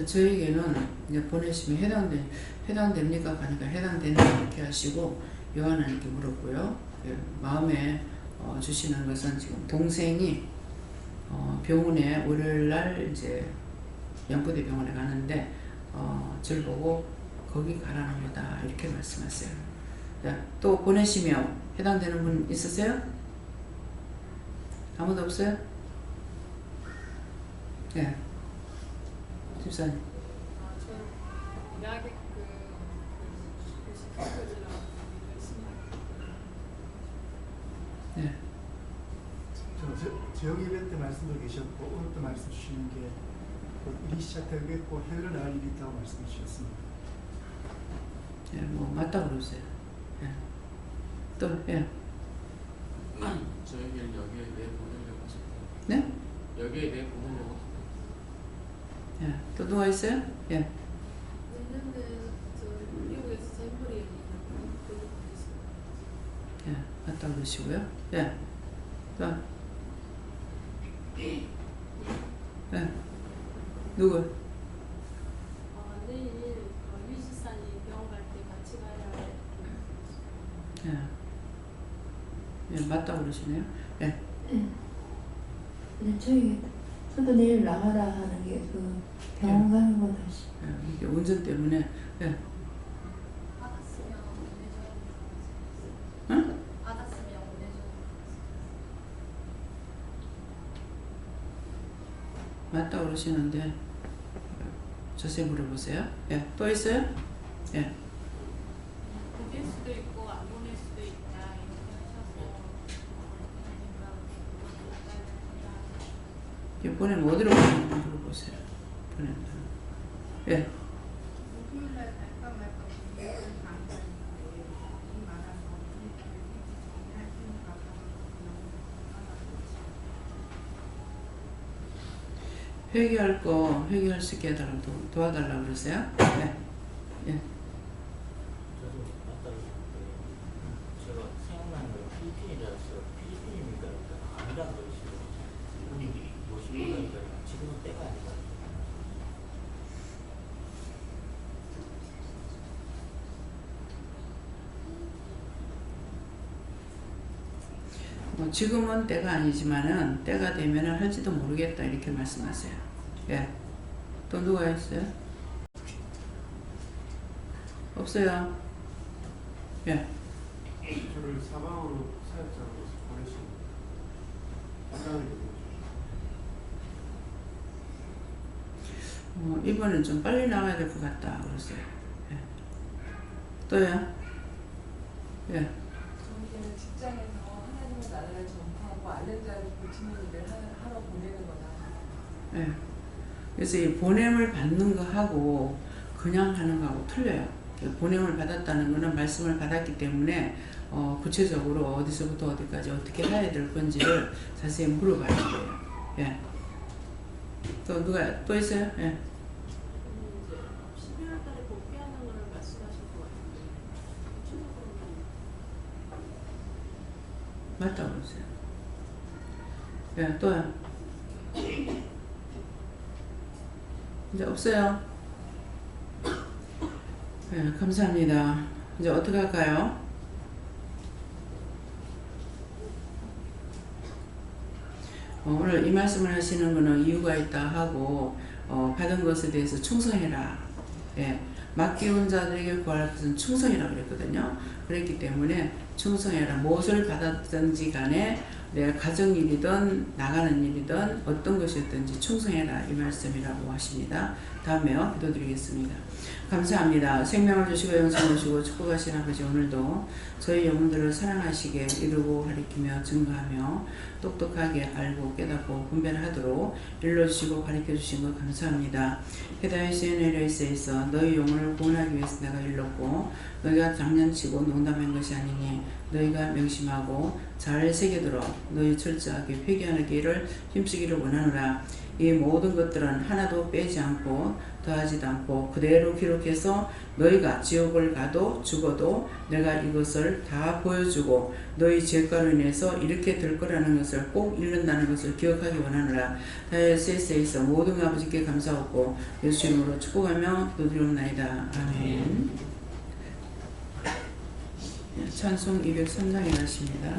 저에게는 이제 보내시면 해당됩니까? 하니까 해당되는 이렇게 하시고 요한한테 물었고요. 마음에 주시는 것은 지금 동생이 병원에 월요일날 이제 양포대 병원에 가는데 저를 보고 거기 가라합니다. 이렇게 말씀하세요. 또 보내시며 해당되는 분 있으세요? 아무도 없어요? 네. 집사님. 네. 지역 이벤트 말씀도 계셨고 오늘 또 말씀 주시는 게 일이 시작되겠고 해외를 나갈 일이 있다고 말씀 주셨습니다. 네, 뭐 맞다 그러세요. 네. 또 저에게 여기에 내보내려고 하셨고. 네? 여기에 내보내려고 하셨고. 또 누가 있어요? 내년에 저 미국에서 잼버리 맞다 그러시고요. 또 누구? 내일 유지산이 병원 갈 때 같이 가야 해. 맞다 그러시네요. 저도 내일 나가라 하는 게 그 병원 가는 거 다시. 이게 운전 때문에. 받았으면 보내줘. 응? 받았으면 보내줘. 맞다고 그러시는데 자세히 물어보세요. 예, 또 있어요? 예. 보낼 수도 있고 안 보낼 수도 있다 이렇게 하셔서 이 보내면 어디로 보내는지 물어보세요. 보낸다. 예. 목요일날 갈까 말까 고민을 하는데 이 말아서 할 테니까 회개할 거 회개할 수 있게 해달라고 도와달라고 그러세요? 네. 예. 저도 맞다고 생각해요. 제가 생각나는 건 필리핀이라서 필리핀입니까? 아니라는 것이고 우리 모시니까 지금은 때가 아니다. 뭐 지금은 때가 아니지만은 때가 되면은 할지도 모르겠다 이렇게 말씀하세요. 예. 또 누가 했어요? 없어요. 예. 저를 사방으로 사역자로 보내신 간단하게 보내주시죠. 이번엔 좀 빨리 나와야 될 것 같다 그랬어요. 예. 또요? 예. 저희는 직장에서 하나님의 나라를 전파하고 알렌자를 고치는 일을 하러 보내는 거다. 예. 그래서 이 보냄을 받는 거 하고 그냥 하는 거하고 틀려요. 보냄을 받았다는 거는 말씀을 받았기 때문에 구체적으로 어디서부터 어디까지 어떻게 해야 될 건지를 자세히 물어봐야 돼요. 예. 또 누가 또 있어요? 예. 이제 12월 달에 복귀하는 걸 말씀하실 것 같은데 구체적으로는 맞다고 그러세요. 예, 또요. 이제 없어요. 예, 감사합니다. 이제 어떻게 할까요? 오늘 이 말씀을 하시는 거는 이유가 있다 하고 받은 것에 대해서 충성해라. 예, 맡기운 자들에게 구할 것은 충성이라고 그랬거든요. 그랬기 때문에 충성해라. 무엇을 받았든지 간에 내 가정일이든 나가는 일이든 어떤 것이었든지 충성해라 이 말씀이라고 하십니다. 다음에요. 기도드리겠습니다. 감사합니다. 생명을 주시고 영생을 주시고 축복하신 아버지 오늘도 저희 영혼들을 사랑하시게 이루고 가리키며 증거하며 똑똑하게 알고 깨닫고 분별하도록 일러주시고 가르쳐주신 것 감사합니다. 페다이시의 내려있어 너희 영혼을 구원하기 위해서 내가 일렀고 너희가 장난치고 농담한 것이 아니니 너희가 명심하고 잘 새겨들어 너희 철저하게 회개하는 길을 힘쓰기를 원하노라. 이 모든 것들은 하나도 빼지 않고 더하지도 않고 그대로 기록해서 너희가 지옥을 가도 죽어도 내가 이것을 다 보여주고 너희 죄가로 인해서 이렇게 될 거라는 것을 꼭 잃는다는 것을 기억하기 원하노라. 다이어스에서 모든 아버지께 감사하고 예수 이름으로 축복하며 기도드리옵나이다. 아멘. 찬송 203장에 가십니다.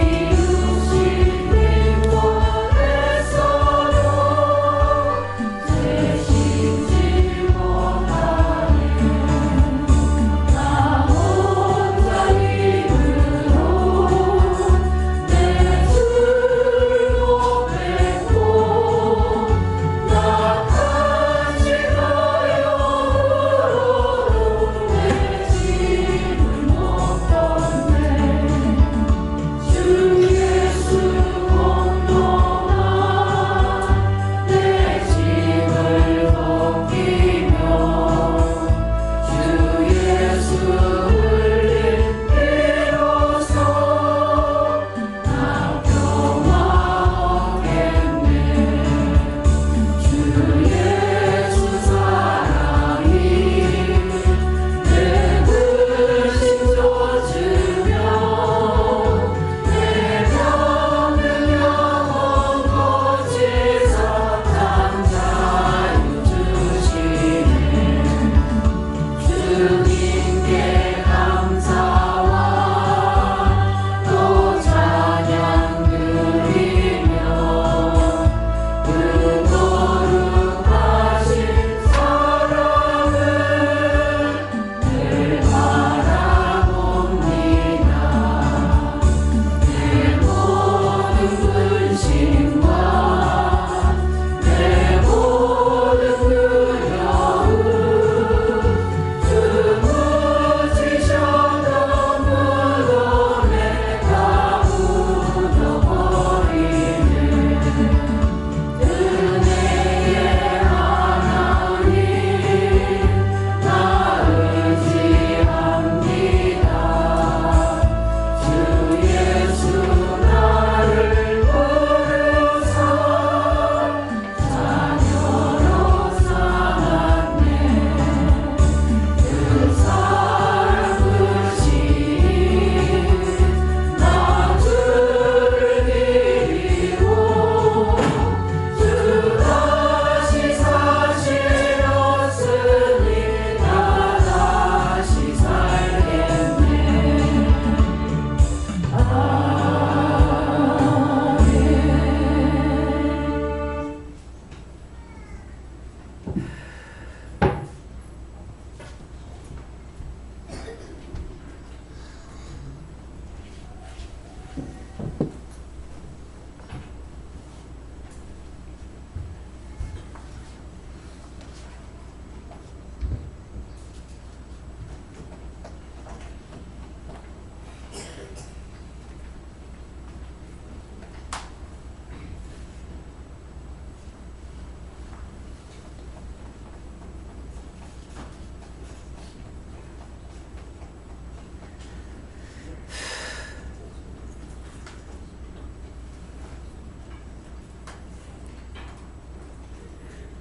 이웃이 빈곤에서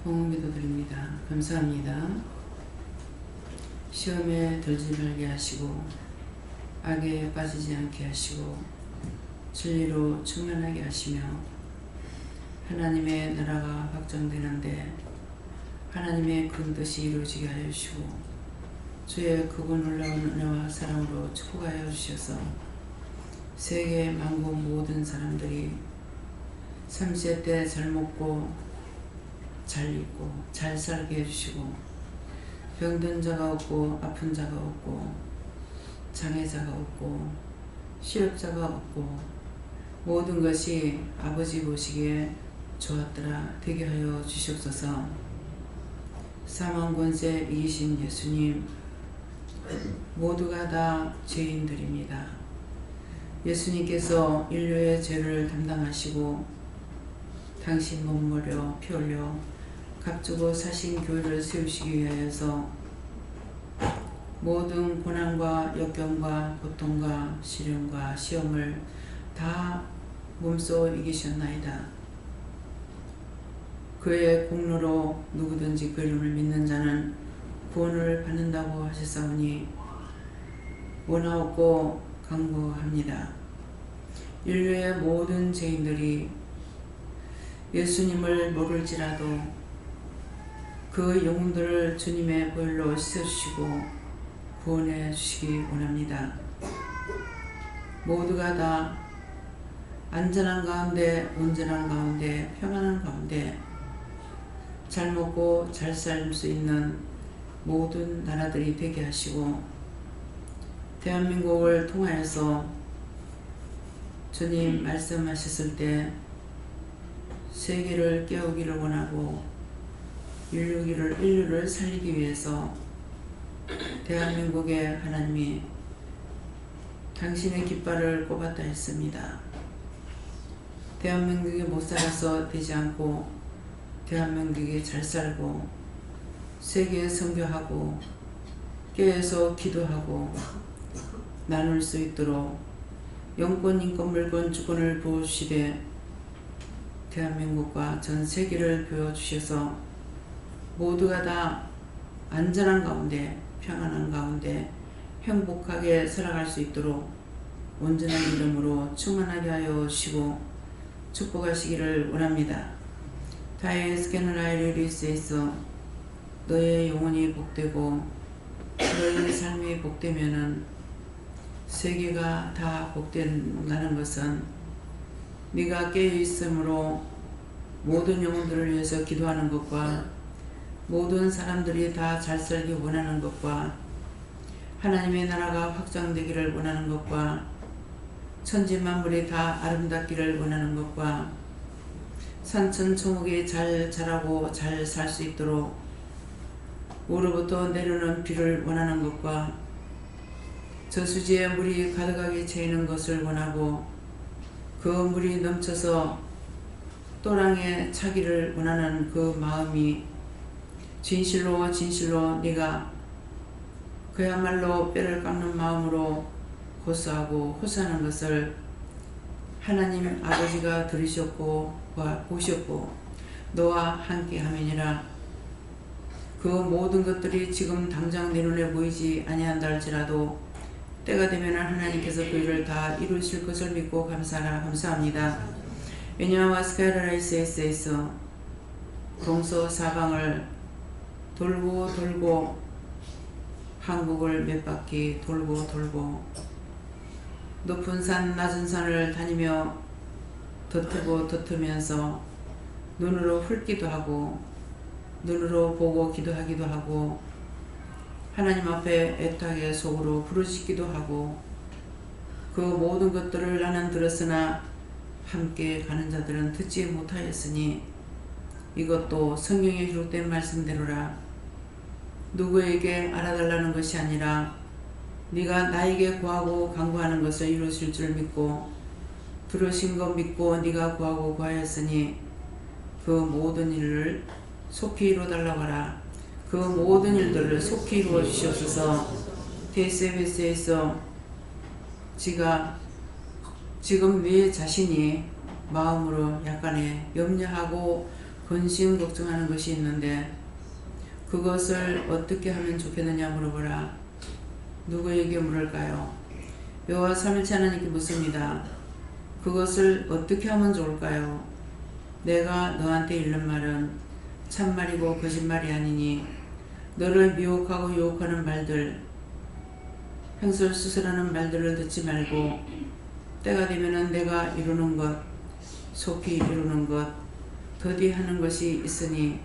봉헌기도 드립니다. 감사합니다. 시험에 들지 말게 하시고 악에 빠지지 않게 하시고 진리로 충만하게 하시며 하나님의 나라가 확장되는데 하나님의 큰 뜻이 이루어지게 하여 주시고 주의 크고 놀라운 은혜와 사랑으로 축복하여 주셔서 세계 만국 모든 사람들이 30세 때 잘 먹고 잘 입고 잘 살게 해주시고 병든 자가 없고 아픈 자가 없고 장애자가 없고 실업자가 없고 모든 것이 아버지 보시기에 좋았더라 되게 하여 주시옵소서. 사망 권세 이기신 예수님, 모두가 다 죄인들입니다. 예수님께서 인류의 죄를 담당하시고 당신 몸머려 피 흘려 값주고 사신 교회를 세우시기 위하여서 모든 고난과 역경과 고통과 시련과 시험을 다 몸소 이기셨나이다. 그의 공로로 누구든지 그 이름을 믿는 자는 구원을 받는다고 하셨사오니 원하옵고 간구합니다. 인류의 모든 죄인들이 예수님을 모를지라도 그 영혼들을 주님의 보혈로 씻어주시고 구원해 주시기 원합니다. 모두가 다 안전한 가운데, 온전한 가운데, 평안한 가운데 잘 먹고 잘 살 수 있는 모든 나라들이 되게 하시고 대한민국을 통하여서 주님 말씀하셨을 때 세계를 깨우기를 원하고 인류를 살리기 위해서 대한민국에 하나님이 당신의 깃발을 꼽았다 했습니다. 대한민국에 못 살아서 되지 않고 대한민국에 잘 살고 세계에 선교하고 교회에서 기도하고 나눌 수 있도록 영권, 인권, 물권, 주권을 부어주시되 대한민국과 전 세계를 보여주셔서 모두가 다 안전한 가운데 평안한 가운데 행복하게 살아갈 수 있도록 온전한 이름으로 충만하게 하여 주시고 축복하시기를 원합니다. 다의 스캐너라이리스에서 너의 영혼이 복되고 너의 삶이 복되면은 세계가 다 복된다는 것은 네가 깨어있으므로 모든 영혼들을 위해서 기도하는 것과 모든 사람들이 다 잘 살기 원하는 것과 하나님의 나라가 확장되기를 원하는 것과 천지 만물이 다 아름답기를 원하는 것과 산천초목이 잘 자라고 잘 살 수 있도록 우로부터 내려오는 비를 원하는 것과 저수지에 물이 가득하게 채이는 것을 원하고 그 물이 넘쳐서 또랑에 차기를 원하는 그 마음이 진실로 네가 그야말로 뼈를 깎는 마음으로 호소하고 호소하는 것을 하나님 아버지가 들으셨고 보셨고 너와 함께 하면이라. 그 모든 것들이 지금 당장 내 눈에 보이지 아니한다 할지라도 때가 되면 하나님께서 그 일을 다 이루실 것을 믿고 감사합니다. 왜냐하면 스카이라이스에서 동서사방을 돌고 한국을 몇 바퀴 돌고 높은 산 낮은 산을 다니며 덧으면서 눈으로 훑기도 하고 눈으로 보고 기도하기도 하고 하나님 앞에 애타게 속으로 부르짖기도 하고 그 모든 것들을 나는 들었으나 함께 가는 자들은 듣지 못하였으니 이것도 성경에 기록된 말씀대로라. 누구에게 알아달라는 것이 아니라 네가 나에게 구하고 간구하는 것을 이루실 줄 믿고 들으신 것 믿고 네가 구하고 구하였으니 그 모든 일을 속히 이루어달라고 하라. 그 모든 일들을 속히 이루어 주시옵소서. DSBS에서 지금 내 자신이 마음으로 약간의 염려하고 근심 걱정하는 것이 있는데 그것을 어떻게 하면 좋겠느냐 물어보라. 누구에게 물을까요? 여호와 삼일체 하나님께 묻습니다. 그것을 어떻게 하면 좋을까요? 내가 너한테 이른 말은 참말이고 거짓말이 아니니 너를 미혹하고 유혹하는 말들, 횡설수설하는 말들을 듣지 말고 때가 되면은 내가 이루는 것, 속히 이루는 것, 더디 하는 것이 있으니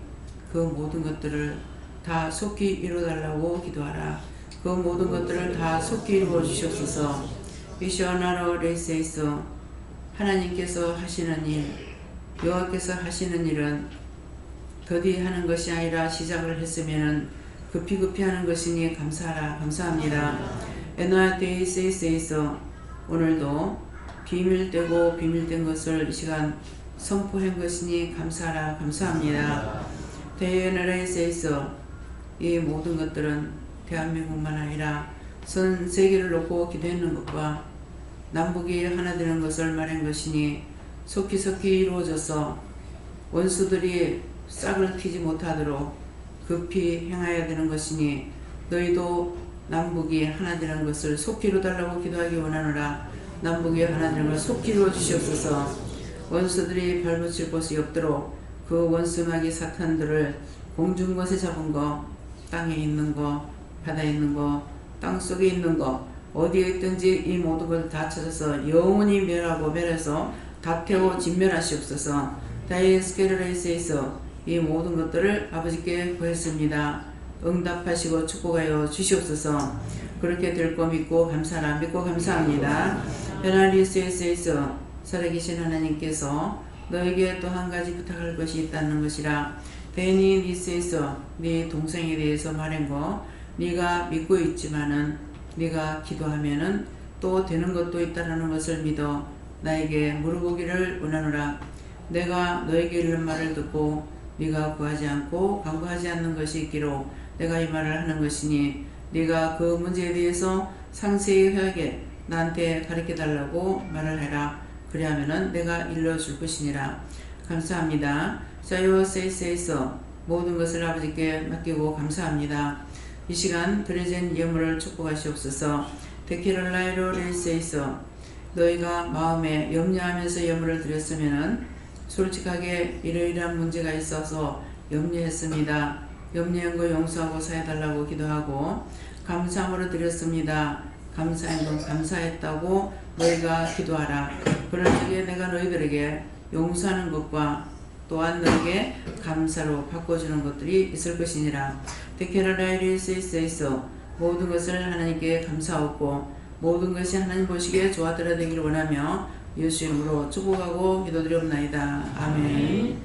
그 모든 것들을 다 속히 이루어달라고 기도하라. 그 모든 것들을 다 속히 이루어 주시옵소서. 비시오나로 레이세이소. 하나님께서 하시는 일, 여호와께서 하시는 일은 더디 하는 것이 아니라 시작을 했으면은 급히 하는 것이니 감사하라. 감사합니다. 에노아테이세이세이소. 오늘도 비밀되고 비밀된 것을 이 시간 선포한 것이니 감사하라. 감사합니다. 대연하라에서 이 모든 것들은 대한민국만 아니라 전 세계를 놓고 기도했는 것과 남북이 하나 되는 것을 말한 것이니 속히 이루어져서 원수들이 싹을 튀지 못하도록 급히 행하여야 되는 것이니 너희도 남북이 하나 되는 것을 속히 이루어달라고 기도하기 원하노라. 남북이 하나 되는 것을 속히 이루어 주시옵소서. 원수들이 발붙일 곳이 없도록 그 원수마귀 사탄들을 공중 것에 잡은 거, 땅에 있는 거, 바다에 있는 거, 땅 속에 있는 거, 어디에 있든지 이 모든 것을 다 찾아서 영원히 멸해서 다 태워 진멸하시옵소서. 다이스케르레이스에서 이 모든 것들을 아버지께 구했습니다. 응답하시고 축복하여 주시옵소서. 그렇게 될 거 믿고 감사라. 믿고 감사합니다. 베나리스에서 살아계신 하나님께서 너에게 또 한 가지 부탁할 것이 있다는 것이라. 베니니스에서 네 동생에 대해서 말한 거 네가 믿고 있지만은 네가 기도하면은 또 되는 것도 있다는 것을 믿어 나에게 물어보기를 원하노라. 내가 너에게 이른 말을 듣고 네가 구하지 않고 간구하지 않는 것이 있기로 내가 이 말을 하는 것이니 네가 그 문제에 대해서 상세히 회하게 나한테 가르쳐 달라고 말을 해라. 그리하면은 내가 일러줄 것이니라. 감사합니다. 자요세이세이서 모든 것을 아버지께 맡기고 감사합니다. 이 시간 드려진 예물을 축복하시옵소서. 데키럴라이로 레이세이서 너희가 마음에 염려하면서 예물을 드렸으면은 솔직하게 이러이러한 문제가 있어서 염려했습니다. 염려한 거 용서하고 사해달라고 기도하고 감사함으로 드렸습니다. 감사한 건 감사했다고 너희가 기도하라. 그럴 적에 내가 너희들에게 용서하는 것과 또한 너에게 감사로 바꿔주는 것들이 있을 것이니라. 데케라라이리스에서 모든 것을 하나님께 감사하고 모든 것이 하나님 보시기에 좋아들어 되기를 원하며 예수 이름으로 축복하고 기도드리옵나이다. 아멘.